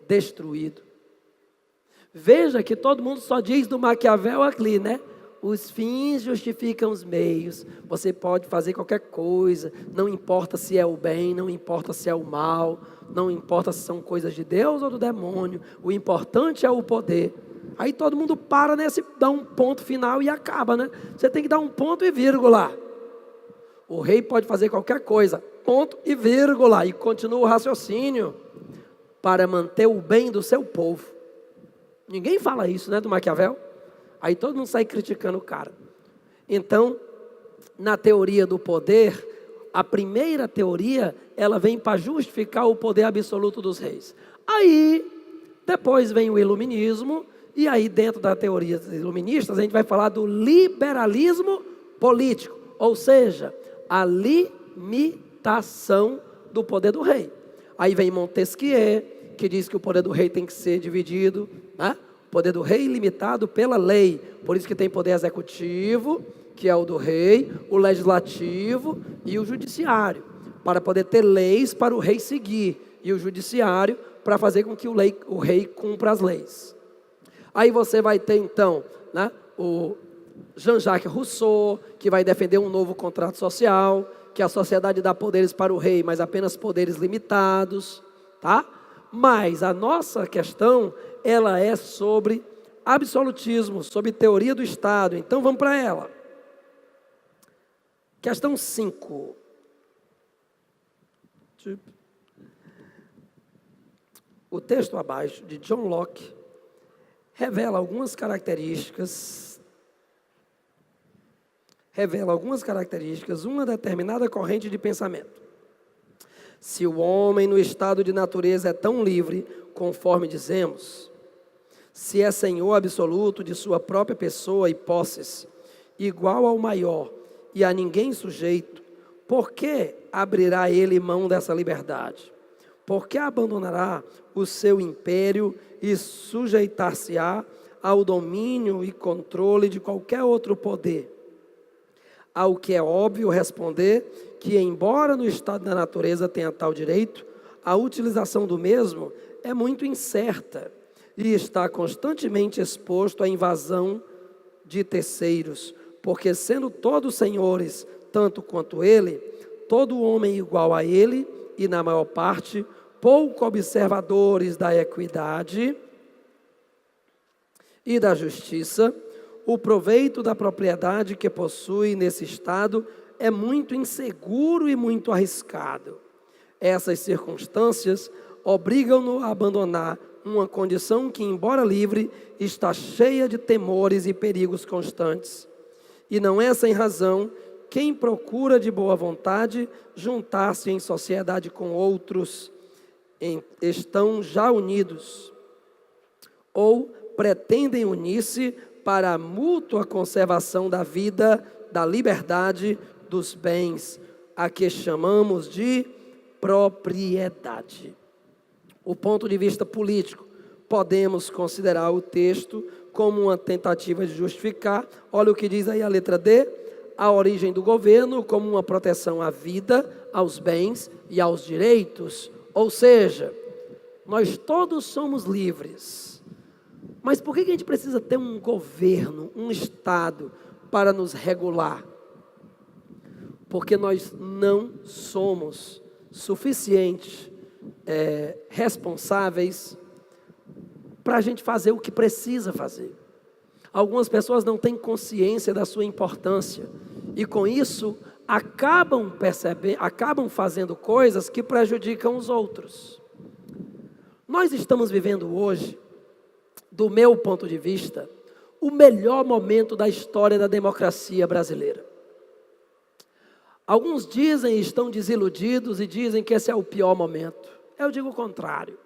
destruído. Veja que todo mundo só diz do Maquiavel ali, né? Os fins justificam os meios. Você pode fazer qualquer coisa, não importa se é o bem, não importa se é o mal, não importa se são coisas de Deus ou do demônio, o importante é o poder. Aí todo mundo para nesse, dá um ponto final e acaba, né? Você tem que dar um ponto e vírgula. O rei pode fazer qualquer coisa, ponto e vírgula, e continua o raciocínio para manter o bem do seu povo. Ninguém fala isso, né, do Maquiavel? Aí todo mundo sai criticando o cara. Então, na teoria do poder, a primeira teoria, ela vem para justificar o poder absoluto dos reis. Aí, depois vem o iluminismo, e aí dentro da teoria iluministas, a gente vai falar do liberalismo político, ou seja, a limitação do poder do rei. Aí vem Montesquieu, que diz que o poder do rei tem que ser dividido, né? O poder do rei limitado pela lei. Por isso que tem poder executivo, que é o do rei, o legislativo e o judiciário, para poder ter leis para o rei seguir, e o judiciário para fazer com que o rei cumpra as leis. Aí você vai ter então, né, o Jean-Jacques Rousseau, que vai defender um novo contrato social, que a sociedade dá poderes para o rei, mas apenas poderes limitados, tá? Mas a nossa questão, ela é sobre absolutismo, sobre teoria do Estado. Então vamos para ela. Questão 5. O texto abaixo, de John Locke, revela algumas características, uma determinada corrente de pensamento. Se o homem no estado de natureza é tão livre, conforme dizemos, se é senhor absoluto de sua própria pessoa e posses, igual ao maior e a ninguém sujeito, por que abrirá ele mão dessa liberdade? Por que abandonará o seu império e sujeitar-se-á ao domínio e controle de qualquer outro poder? Ao que é óbvio responder que, embora no estado da natureza tenha tal direito, a utilização do mesmo é muito incerta e está constantemente exposto à invasão de terceiros, porque sendo todos senhores tanto quanto ele, todo homem igual a ele, e na maior parte, pouco observadores da equidade e da justiça, o proveito da propriedade que possui nesse estado é muito inseguro e muito arriscado. Essas circunstâncias obrigam-no a abandonar uma condição que, embora livre, está cheia de temores e perigos constantes. E não é sem razão quem procura de boa vontade juntar-se em sociedade com outros, estão já unidos, ou pretendem unir-se para a mútua conservação da vida, da liberdade, dos bens, a que chamamos de propriedade. O ponto de vista político, podemos considerar o texto como uma tentativa de justificar, olha o que diz aí a letra D, a origem do governo como uma proteção à vida, aos bens e aos direitos. Ou seja, nós todos somos livres. Mas por que a gente precisa ter um governo, um Estado para nos regular? Porque nós não somos suficientes, responsáveis para a gente fazer o que precisa fazer. Algumas pessoas não têm consciência da sua importância e com isso acabam fazendo coisas que prejudicam os outros. Nós estamos vivendo hoje, do meu ponto de vista, o melhor momento da história da democracia brasileira. Alguns dizem e estão desiludidos e dizem que esse é o pior momento. Eu digo o contrário.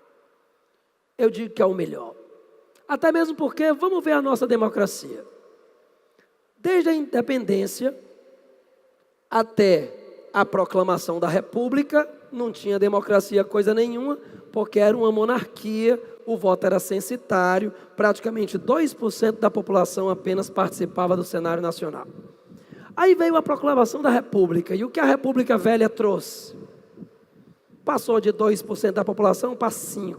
Eu digo que é o melhor. Até mesmo porque, vamos ver a nossa democracia. Desde a independência até a proclamação da República, não tinha democracia coisa nenhuma, porque era uma monarquia, o voto era censitário, praticamente 2% da população apenas participava do cenário nacional. Aí veio a proclamação da República, e o que a República Velha trouxe? Passou de 2% da população para 5%.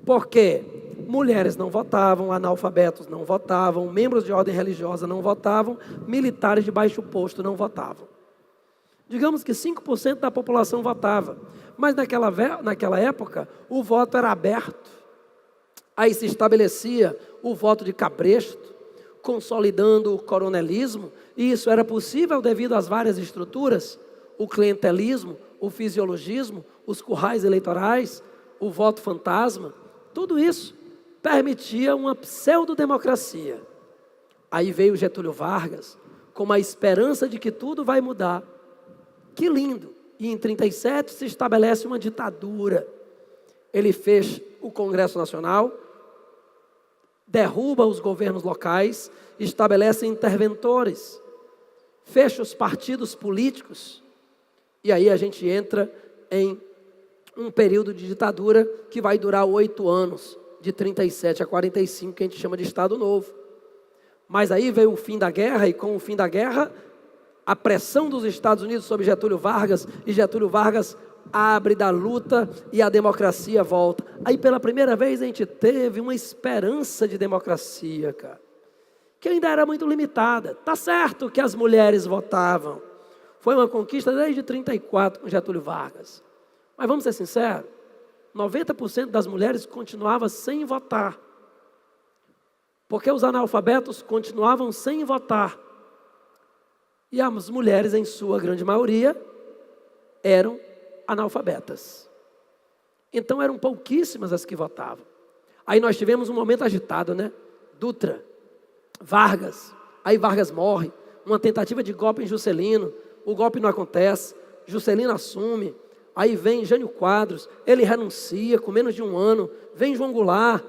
Por quê? Mulheres não votavam, analfabetos não votavam, membros de ordem religiosa não votavam, militares de baixo posto não votavam. Digamos que 5% da população votava, mas naquela época o voto era aberto. Aí se estabelecia o voto de cabresto, consolidando o coronelismo, e isso era possível devido às várias estruturas, o clientelismo, o fisiologismo, os currais eleitorais, o voto fantasma, tudo isso permitia uma pseudodemocracia. Aí veio Getúlio Vargas, com a esperança de que tudo vai mudar. Que lindo! E em 1937 se estabelece uma ditadura. Ele fez o Congresso Nacional, derruba os governos locais, estabelece interventores, fecha os partidos políticos, e aí a gente entra em um período de ditadura que vai durar 8 anos, de 1937 a 1945, que a gente chama de Estado Novo. Mas aí veio o fim da guerra, e com o fim da guerra, a pressão dos Estados Unidos sobre Getúlio Vargas, e Getúlio Vargas abre da luta e a democracia volta. Aí pela primeira vez a gente teve uma esperança de democracia, cara, que ainda era muito limitada. Tá certo que as mulheres votavam, foi uma conquista desde 1934 com Getúlio Vargas. Mas vamos ser sinceros, 90% das mulheres continuavam sem votar, porque os analfabetos continuavam sem votar. E as mulheres, em sua grande maioria, eram analfabetas. Então eram pouquíssimas as que votavam. Aí nós tivemos um momento agitado, né? Dutra, Vargas, aí Vargas morre, uma tentativa de golpe em Juscelino, o golpe não acontece, Juscelino assume, aí vem Jânio Quadros, ele renuncia com menos de um ano, vem João Goulart,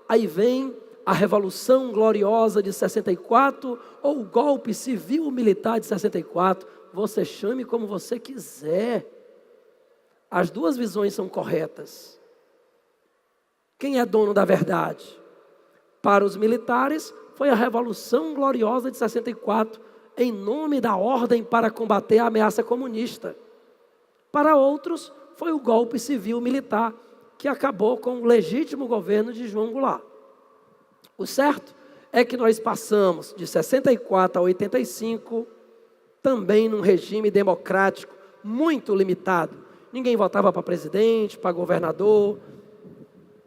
aí vem a Revolução Gloriosa de 64, ou o golpe civil-militar de 64, você chame como você quiser. As duas visões são corretas. Quem é dono da verdade? Para os militares, foi a Revolução Gloriosa de 64, em nome da ordem para combater a ameaça comunista. Para outros, foi o golpe civil-militar, que acabou com o legítimo governo de João Goulart. O certo é que nós passamos de 64 a 85, também num regime democrático muito limitado. Ninguém votava para presidente, para governador,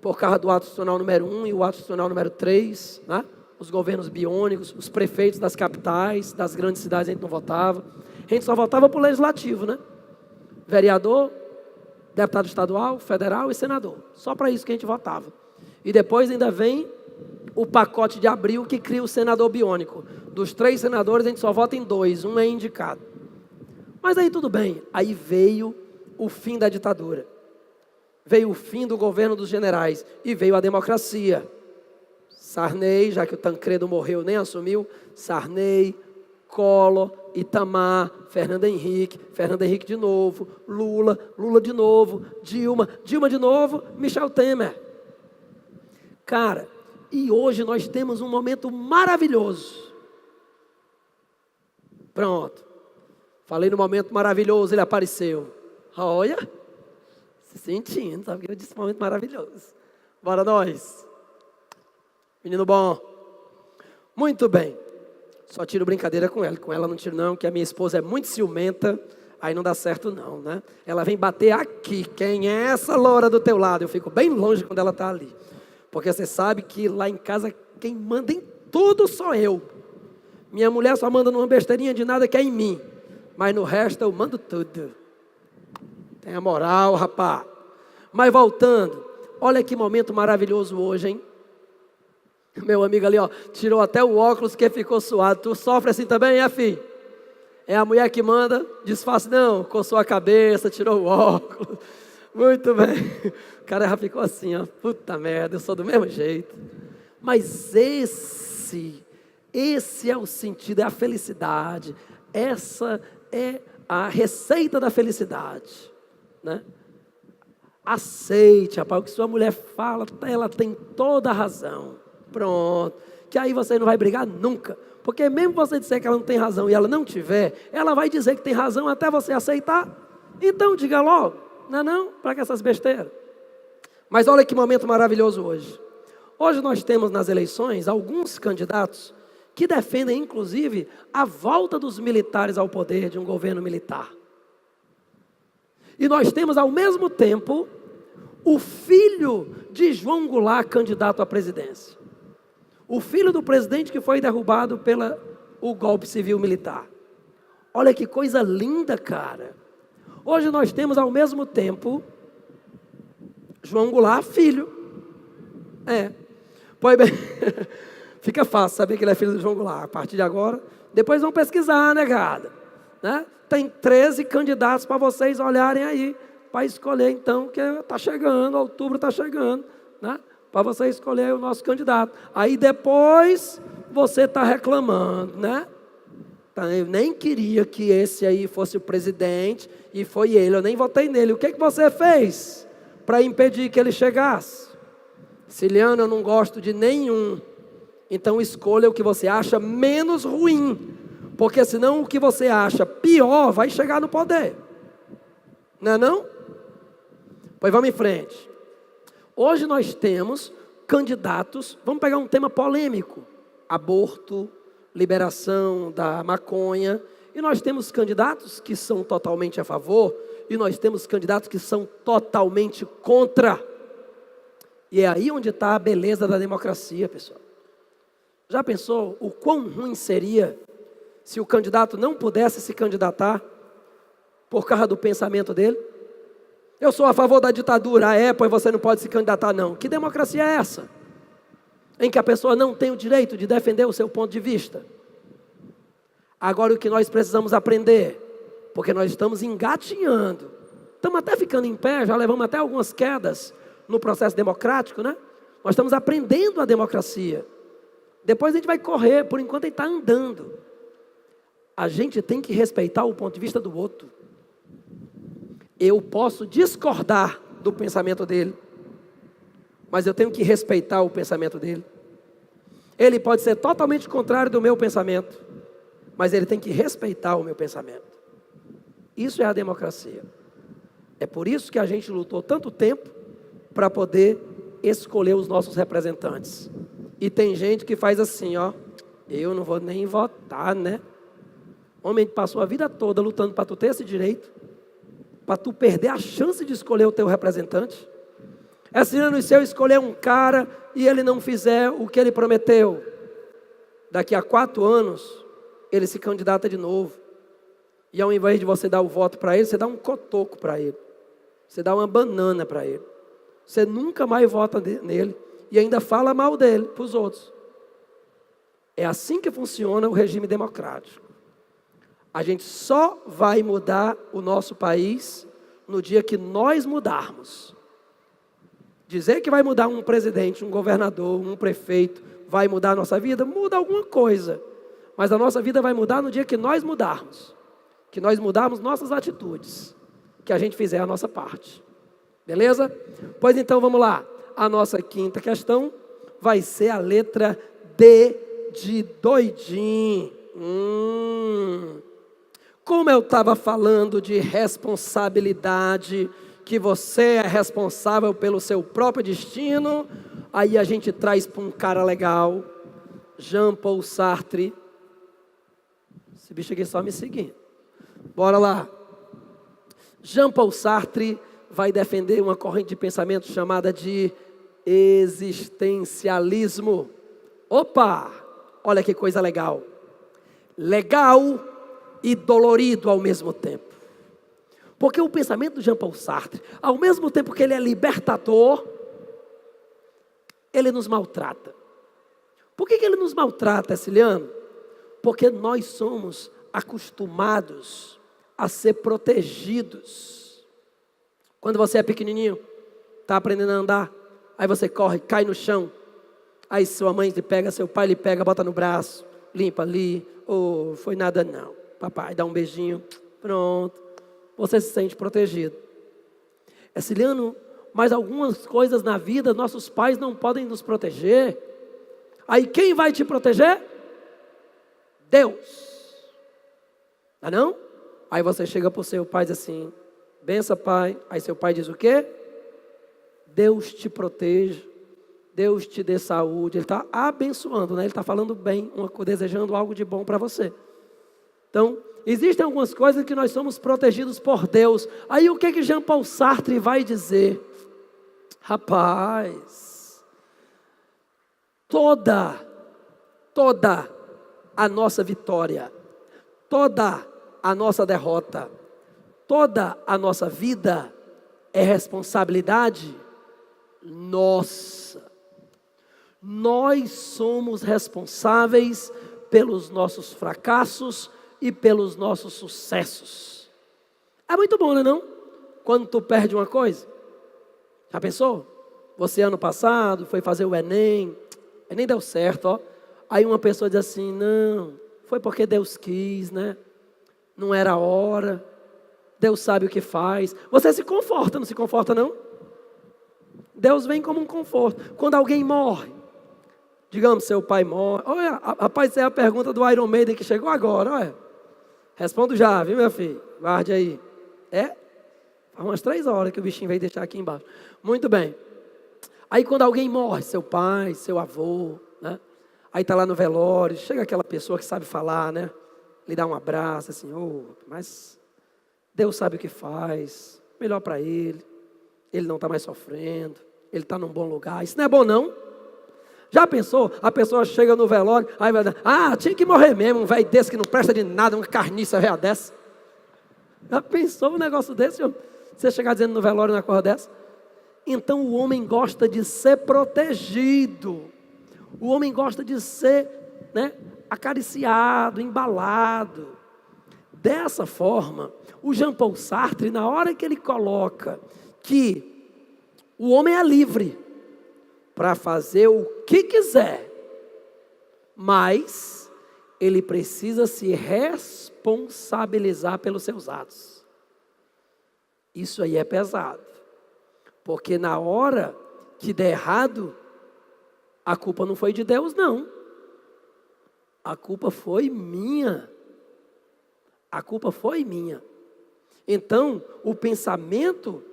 por causa do ato institucional número 1 e o ato institucional número 3, né? Os governos biônicos, os prefeitos das capitais, das grandes cidades a gente não votava. A gente só votava para o legislativo, né? Vereador, deputado estadual, federal e senador. Só para isso que a gente votava. E depois ainda vem o pacote de abril que cria o senador biônico. Dos 3 senadores, a gente só vota em 2, um é indicado. Mas aí tudo bem, aí veio o fim da ditadura. Veio o fim do governo dos generais e veio a democracia. Sarney, já que o Tancredo morreu, nem assumiu, Sarney, Collor, Itamar, Fernando Henrique de novo, Lula de novo, Dilma de novo, Michel Temer. Cara, e hoje nós temos um momento maravilhoso. Pronto. Falei no momento maravilhoso, ele apareceu. Olha, se sentindo, sabe que eu disse momento maravilhoso. Bora nós. Menino bom. Muito bem. Só tiro brincadeira com ela não tiro não, que a minha esposa é muito ciumenta, aí não dá certo não, né? Ela vem bater aqui, quem é essa loura do teu lado? Eu fico bem longe quando ela está ali. Porque você sabe que lá em casa quem manda em tudo sou eu. Minha mulher só manda numa besteirinha de nada que é em mim. Mas no resto eu mando tudo. Tenha moral, rapá. Mas voltando, olha que momento maravilhoso hoje, hein? Meu amigo ali, ó, tirou até o óculos que ficou suado. Tu sofre assim também, é, filho? É a mulher que manda, disfarce, não, coçou a cabeça, tirou o óculos. Muito bem. O cara já ficou assim, ó, puta merda, eu sou do mesmo jeito. Mas esse é o sentido, é a felicidade. Essa é a receita da felicidade, né? Aceite, rapaz, o que sua mulher fala, ela tem toda a razão. Pronto, que aí você não vai brigar nunca, porque mesmo você disser que ela não tem razão e ela não tiver, ela vai dizer que tem razão até você aceitar. Então diga logo, não, para que essas besteiras. Mas olha que momento maravilhoso hoje. Hoje nós temos nas eleições alguns candidatos que defendem inclusive a volta dos militares ao poder, de um governo militar. E nós temos ao mesmo tempo o filho de João Goulart candidato à presidência. O filho do presidente que foi derrubado pelo golpe civil militar. Olha que coisa linda, cara. Hoje nós temos ao mesmo tempo João Goulart, filho. Pois bem, fica fácil saber que ele é filho de João Goulart. A partir de agora, depois vão pesquisar, negada, né? Tem 13 candidatos para vocês olharem aí, para escolher então, que está chegando, outubro está chegando, né? Para você escolher o nosso candidato. Aí depois você está reclamando, né? Eu nem queria que esse aí fosse o presidente, e foi ele, eu nem votei nele. O que você fez para impedir que ele chegasse? Ciliano, eu não gosto de nenhum. Então escolha o que você acha menos ruim, porque senão o que você acha pior vai chegar no poder. Não é não? Pois vamos em frente. Hoje nós temos candidatos, vamos pegar um tema polêmico, aborto, liberação da maconha, e nós temos candidatos que são totalmente a favor, e nós temos candidatos que são totalmente contra. E é aí onde está a beleza da democracia, pessoal. Já pensou o quão ruim seria se o candidato não pudesse se candidatar por causa do pensamento dele? Eu sou a favor da ditadura, pois você não pode se candidatar não. Que democracia é essa? Em que a pessoa não tem o direito de defender o seu ponto de vista. Agora o que nós precisamos aprender, porque nós estamos engatinhando, estamos até ficando em pé, já levamos até algumas quedas no processo democrático, né? Nós estamos aprendendo a democracia. Depois a gente vai correr, por enquanto a gente está andando. A gente tem que respeitar o ponto de vista do outro. Eu posso discordar do pensamento dele, mas eu tenho que respeitar o pensamento dele. Ele pode ser totalmente contrário do meu pensamento, mas ele tem que respeitar o meu pensamento. Isso é a democracia. É por isso que a gente lutou tanto tempo para poder escolher os nossos representantes. E tem gente que faz assim, ó, eu não vou nem votar, né? Homem passou a vida toda lutando para tu ter esse direito, para tu perder a chance de escolher o teu representante. Esse ano, se eu escolher um cara e ele não fizer o que ele prometeu, daqui a 4 anos, ele se candidata de novo. E ao invés de você dar o voto para ele, você dá um cotoco para ele. Você dá uma banana para ele. Você nunca mais vota nele e ainda fala mal dele para os outros. É assim que funciona o regime democrático. A gente só vai mudar o nosso país no dia que nós mudarmos. Dizer que vai mudar um presidente, um governador, um prefeito, vai mudar a nossa vida, muda alguma coisa. Mas a nossa vida vai mudar no dia que nós mudarmos. Que nós mudarmos nossas atitudes. Que a gente fizer a nossa parte. Beleza? Pois então vamos lá. A nossa quinta questão vai ser a letra D de doidinho. Como eu estava falando de responsabilidade, que você é responsável pelo seu próprio destino, aí a gente traz para um cara legal, Jean-Paul Sartre. Esse bicho aqui só me seguindo. Bora lá. Jean-Paul Sartre vai defender uma corrente de pensamento chamada de existencialismo. Opa! Olha que coisa legal. Legal e dolorido ao mesmo tempo. Porque o pensamento do Jean-Paul Sartre, ao mesmo tempo que ele é libertador, ele nos maltrata. Por que ele nos maltrata, Ciliano? Porque nós somos acostumados a ser protegidos. Quando você é pequenininho, está aprendendo a andar, aí você corre, cai no chão, aí sua mãe lhe pega, seu pai lhe pega, bota no braço, limpa ali, foi nada não. Papai dá um beijinho, pronto, você se sente protegido. Ciliano, mas algumas coisas na vida, nossos pais não podem nos proteger. Aí quem vai te proteger? Deus. Não? Aí você chega para o seu pai e diz assim, benção pai. Aí seu pai diz o quê? Deus te proteja, Deus te dê saúde. Ele está abençoando, né? Ele está falando bem, desejando algo de bom para você. Então, existem algumas coisas que nós somos protegidos por Deus. Aí o que Jean-Paul Sartre vai dizer? Rapaz, toda a nossa vitória, toda a nossa derrota, toda a nossa vida é responsabilidade nossa. Nós somos responsáveis pelos nossos fracassos e pelos nossos sucessos. É muito bom, não? Quando tu perde uma coisa. Já pensou? Você ano passado foi fazer o Enem deu certo, ó. Aí uma pessoa diz assim, não, foi porque Deus quis, né? Não era a hora. Deus sabe o que faz. Você se conforta, não se conforta não? Deus vem como um conforto. Quando alguém morre, digamos, seu pai morre. Olha, rapaz, é a pergunta do Iron Maiden que chegou agora, olha. Respondo já, viu, meu filho? Guarde aí. Faz umas 3 horas que o bichinho veio deixar aqui embaixo. Muito bem. Aí quando alguém morre, seu pai, seu avô, né? Aí está lá no velório, chega aquela pessoa que sabe falar, né? Lhe dá um abraço, assim, mas Deus sabe o que faz, melhor para ele não está mais sofrendo, ele está num bom lugar. Isso não é bom não? Já pensou? A pessoa chega no velório, aí vai dar, tinha que morrer mesmo, um velho desse que não presta de nada, uma carniça velha dessa. Já pensou um negócio desse? Você chegar dizendo no velório uma coisa dessa? Então o homem gosta de ser protegido. O homem gosta de ser, né, acariciado, embalado. Dessa forma, o Jean-Paul Sartre, na hora que ele coloca que o homem é livre para fazer o que quiser, mas ele precisa se responsabilizar pelos seus atos. Isso aí é pesado, porque na hora que der errado, a culpa não foi de Deus, não. A culpa foi minha. A culpa foi minha. Então, o pensamento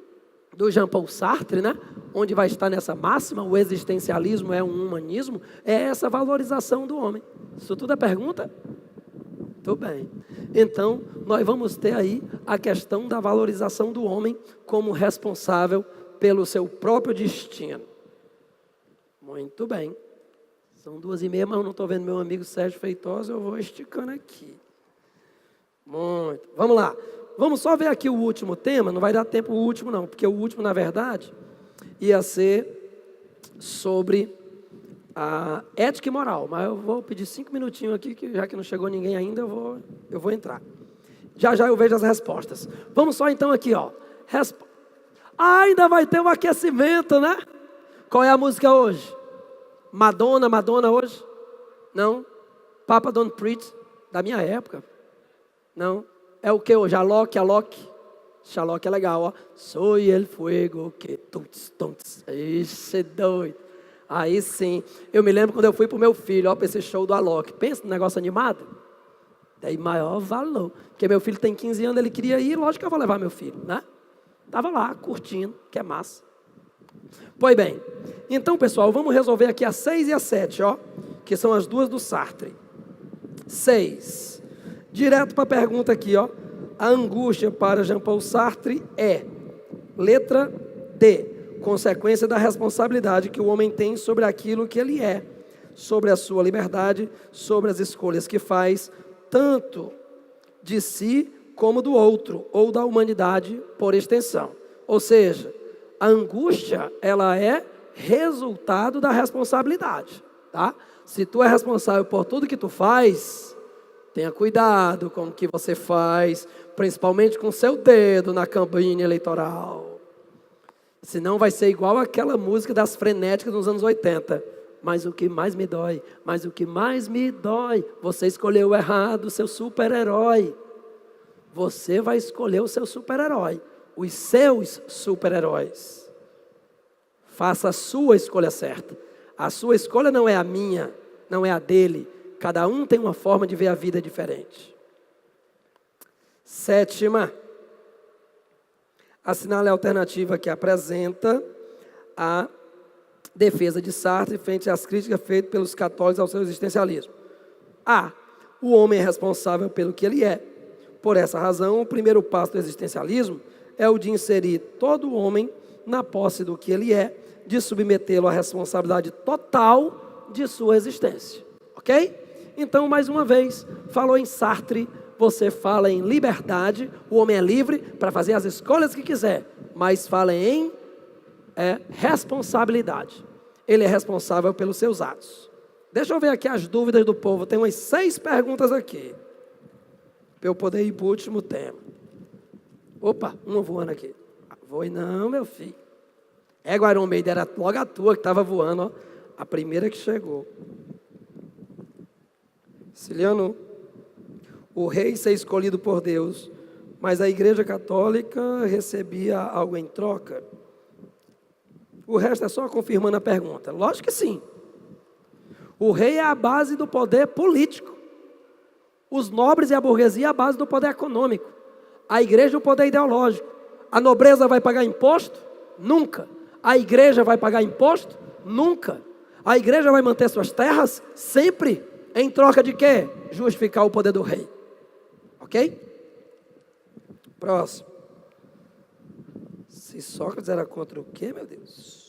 do Jean-Paul Sartre, né, onde vai estar nessa máxima, o existencialismo é um humanismo, é essa valorização do homem. Isso tudo é pergunta? Muito bem. Então, nós vamos ter aí a questão da valorização do homem como responsável pelo seu próprio destino. Muito bem. São 2h30, mas eu não estou vendo meu amigo Sérgio Feitosa, eu vou esticando aqui. Muito. Vamos lá. Vamos só ver aqui o último tema, não vai dar tempo o último não, porque o último, na verdade, ia ser sobre a ética e moral, mas eu vou pedir 5 minutinhos aqui, que já que não chegou ninguém ainda, eu vou entrar. Já eu vejo as respostas. Vamos só então aqui, ó. Ainda vai ter um aquecimento, né? Qual é a música hoje? Madonna hoje? Não? Papa Don't Preach, da minha época. Não? É o que hoje? Alok. Xaloc é legal, ó. Soy el fuego que tunts. Ixi, doido. Aí sim. Eu me lembro quando eu fui pro meu filho, ó, pra esse show do Alok. Pensa no negócio animado. Daí maior valor. Porque meu filho tem 15 anos, ele queria ir, lógico que eu vou levar meu filho, né? Tava lá, curtindo, que é massa. Pois bem, então pessoal, vamos resolver aqui a 6 e a 7, ó. Que são as duas do Sartre. 6. Direto para a pergunta aqui, ó. A angústia para Jean-Paul Sartre é, letra D, consequência da responsabilidade que o homem tem sobre aquilo que ele é, sobre a sua liberdade, sobre as escolhas que faz, tanto de si como do outro, ou da humanidade por extensão. Ou seja, a angústia, ela é resultado da responsabilidade, tá? Se tu é responsável por tudo que tu faz, tenha cuidado com o que você faz, principalmente com o seu dedo na campanha eleitoral. Senão vai ser igual aquela música das frenéticas dos anos 80. Mas o que mais me dói, você escolheu errado o seu super-herói. Você vai escolher o seu super-herói, os seus super-heróis. Faça a sua escolha certa. A sua escolha não é a minha, não é a dele. Cada um tem uma forma de ver a vida diferente. 7ª. Assinale a alternativa que apresenta a defesa de Sartre frente às críticas feitas pelos católicos ao seu existencialismo. A. O homem é responsável pelo que ele é. Por essa razão, o primeiro passo do existencialismo é o de inserir todo o homem na posse do que ele é, de submetê-lo à responsabilidade total de sua existência. Ok? Então, mais uma vez, falou em Sartre, você fala em liberdade, o homem é livre para fazer as escolhas que quiser, mas fala em responsabilidade. Ele é responsável pelos seus atos. Deixa eu ver aqui as dúvidas do povo, tem umas 6 perguntas aqui, para eu poder ir para o último tema. Opa, uma voando aqui. Voe não, meu filho. Guarão Meida, era logo a tua que estava voando, ó, a primeira que chegou. Ciliano, o rei ser escolhido por Deus, mas a Igreja Católica recebia algo em troca? O resto é só confirmando a pergunta. Lógico que sim. O rei é a base do poder político. Os nobres e a burguesia é a base do poder econômico. A igreja é o poder ideológico. A nobreza vai pagar imposto? Nunca. A igreja vai pagar imposto? Nunca. A igreja vai manter suas terras? Sempre. Em troca de quê? Justificar o poder do rei. Ok? Próximo. Se Sócrates era contra o quê, meu Deus?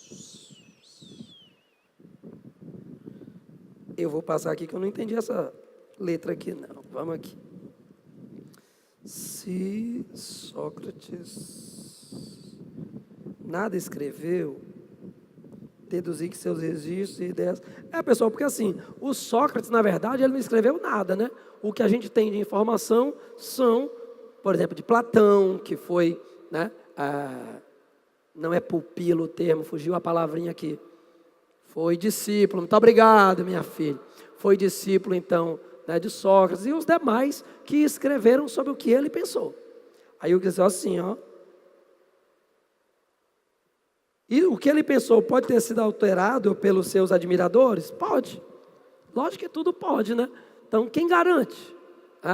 Eu vou passar aqui que eu não entendi essa letra aqui, não. Vamos aqui. Se Sócrates nada escreveu, deduzir que seus registros e ideias... pessoal, porque assim, o Sócrates, na verdade, ele não escreveu nada, né? O que a gente tem de informação são, por exemplo, de Platão, que foi, né? Não é pupilo o termo, fugiu a palavrinha aqui. Foi discípulo, muito obrigado, minha filha. Foi discípulo, então, né, de Sócrates e os demais que escreveram sobre o que ele pensou. Aí eu disse assim, ó. E o que ele pensou pode ter sido alterado pelos seus admiradores? Pode. Lógico que tudo pode, né? Então, quem garante?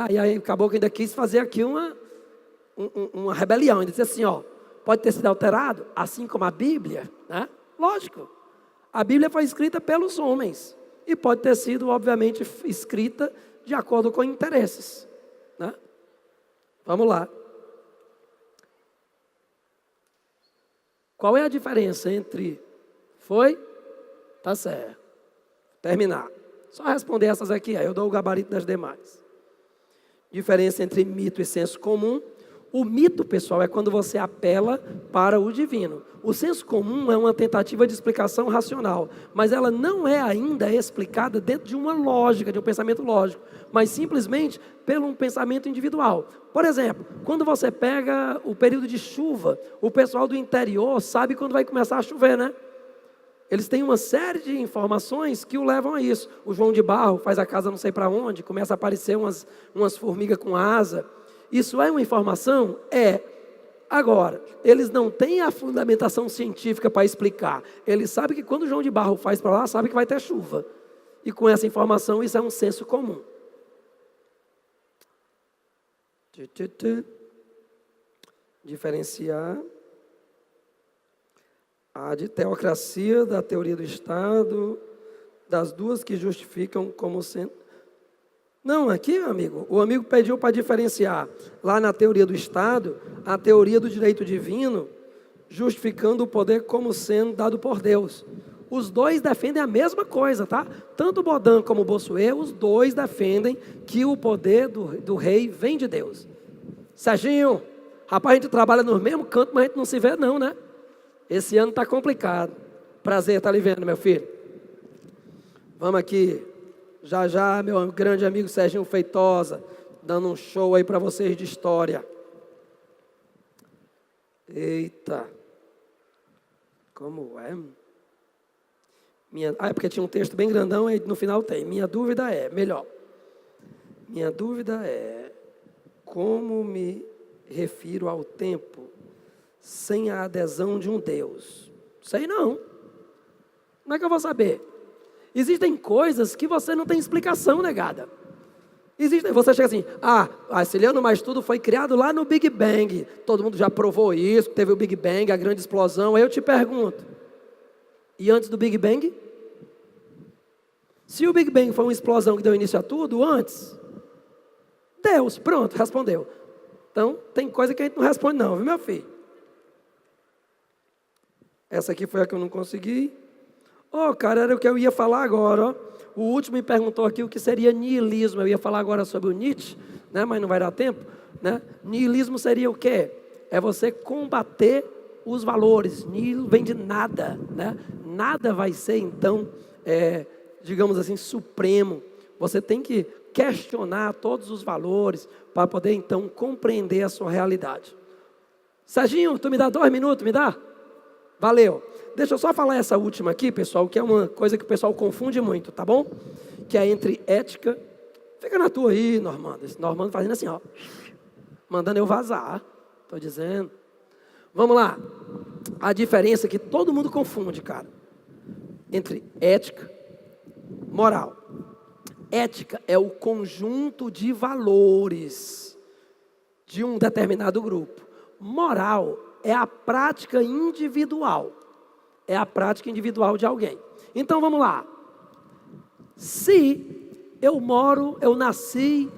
E aí acabou que ainda quis fazer aqui uma rebelião. Ele disse assim, ó, pode ter sido alterado, assim como a Bíblia, né? Lógico. A Bíblia foi escrita pelos homens. E pode ter sido, obviamente, escrita de acordo com interesses. né? Vamos lá. Qual é a diferença entre foi? Tá certo. Terminar. Só responder essas aqui, aí eu dou o gabarito das demais. Diferença entre mito e senso comum. O mito, pessoal, é quando você apela para o divino. O senso comum é uma tentativa de explicação racional, mas ela não é ainda explicada dentro de uma lógica, de um pensamento lógico, mas simplesmente pelo um pensamento individual. Por exemplo, quando você pega o período de chuva, o pessoal do interior sabe quando vai começar a chover, né? Eles têm uma série de informações que o levam a isso. O João de Barro faz a casa não sei para onde, começa a aparecer umas formigas com asa. Isso é uma informação? É. Agora, eles não têm a fundamentação científica para explicar. Eles sabem que quando o João de Barro faz para lá, sabe que vai ter chuva. E com essa informação, isso é um senso comum. Diferenciar a de teocracia da teoria do Estado, das duas que justificam como sendo... Não, aqui, amigo, o amigo pediu para diferenciar lá na teoria do Estado, a teoria do direito divino, justificando o poder como sendo dado por Deus. Os dois defendem a mesma coisa, tá? Tanto o Bodin como o Bossuet, os dois defendem que o poder do rei vem de Deus. Serginho, rapaz, a gente trabalha no mesmo canto, mas a gente não se vê não, né? Esse ano está complicado. Prazer estar lhe vendo, meu filho. Vamos aqui. Já já, meu grande amigo Serginho Feitosa, dando um show aí para vocês de história. Eita. Como é? É porque tinha um texto bem grandão, aí no final tem. Minha dúvida é, melhor. Minha dúvida é, como me refiro ao tempo sem a adesão de um Deus? Sei não. Como é que eu vou saber? Existem coisas que você não tem explicação, negada. Você chega assim, Ciliano, mas tudo foi criado lá no Big Bang. Todo mundo já provou isso, teve o Big Bang, a grande explosão. Aí eu te pergunto, e antes do Big Bang? Se o Big Bang foi uma explosão que deu início a tudo, antes, Deus, pronto, respondeu. Então, tem coisa que a gente não responde não, viu, meu filho? Essa aqui foi a que eu não consegui. Cara, era o que eu ia falar agora, ó. O último me perguntou aqui o que seria niilismo. Eu ia falar agora sobre o Nietzsche, né? Mas não vai dar tempo, né? Niilismo seria o quê? É você combater os valores. Nihil vem de nada, né? Nada vai ser, então, digamos assim, supremo. Você tem que questionar todos os valores para poder, então, compreender a sua realidade. Serginho, tu me dá 2 minutos, me dá? Valeu. Deixa eu só falar essa última aqui, pessoal, que é uma coisa que o pessoal confunde muito, tá bom? Que é entre ética... Fica na tua aí, Normando. Esse Normando fazendo assim, ó. Mandando eu vazar. Tô dizendo. Vamos lá. A diferença que todo mundo confunde, cara. Entre ética e moral. Ética é o conjunto de valores de um determinado grupo. Moral é a prática individual. É a prática individual de alguém. Então vamos lá. Se eu nasci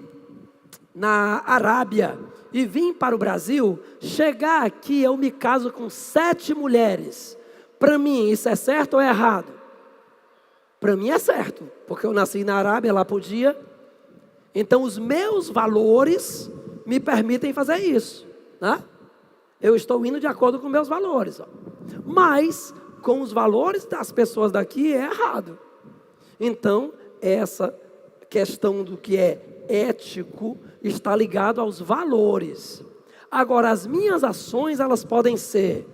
na Arábia e vim para o Brasil, chegar aqui eu me caso com 7 mulheres. Para mim isso é certo ou é errado? Para mim é certo, porque eu nasci na Arábia, lá podia. Então os meus valores me permitem fazer isso, né? Eu estou indo de acordo com meus valores, ó. Mas com os valores das pessoas daqui é errado. Então essa questão do que é ético está ligado aos valores. Agora as minhas ações, elas podem ser,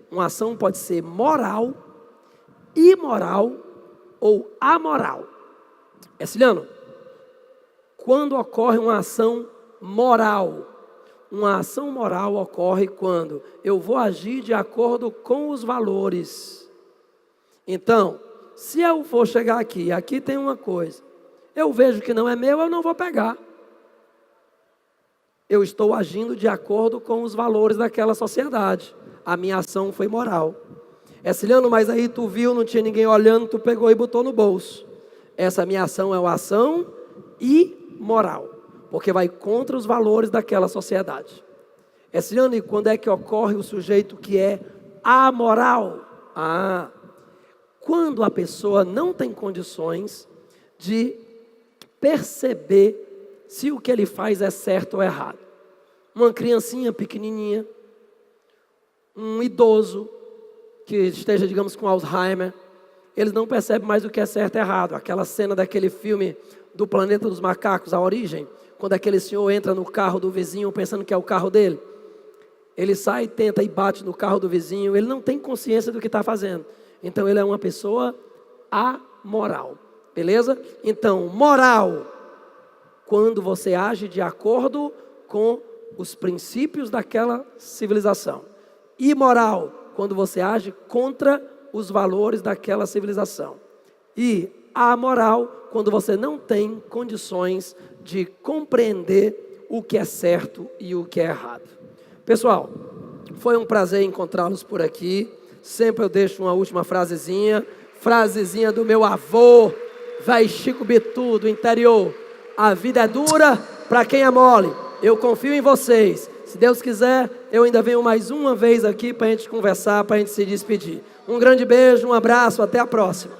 uma ação pode ser moral, imoral ou amoral. Ciliano, quando ocorre uma ação moral? Uma ação moral ocorre quando eu vou agir de acordo com os valores. Então, se eu for chegar aqui tem uma coisa, eu vejo que não é meu, eu não vou pegar. Eu estou agindo de acordo com os valores daquela sociedade. A minha ação foi moral. Ciliano, mas aí tu viu, não tinha ninguém olhando, tu pegou e botou no bolso. Essa minha ação é uma ação imoral. porque vai contra os valores daquela sociedade. E quando é que ocorre o sujeito que é amoral? Quando a pessoa não tem condições de perceber se o que ele faz é certo ou errado. Uma criancinha pequenininha, um idoso que esteja, digamos, com Alzheimer, eles não percebem mais o que é certo e errado. Aquela cena daquele filme do Planeta dos Macacos, A Origem, quando aquele senhor entra no carro do vizinho pensando que é o carro dele. Ele sai, tenta e bate no carro do vizinho, ele não tem consciência do que está fazendo. Então ele é uma pessoa amoral, beleza? Então, moral, quando você age de acordo com os princípios daquela civilização. Imoral, quando você age contra os valores daquela civilização. E amoral, quando você não tem condições de compreender o que é certo e o que é errado. Pessoal, foi um prazer encontrá-los por aqui. Sempre eu deixo uma última frasezinha do meu avô, vai Chico Bitu, do interior. A vida é dura para quem é mole. Eu confio em vocês. Se Deus quiser, eu ainda venho mais uma vez aqui para a gente conversar, para a gente se despedir. Um grande beijo, um abraço, até a próxima.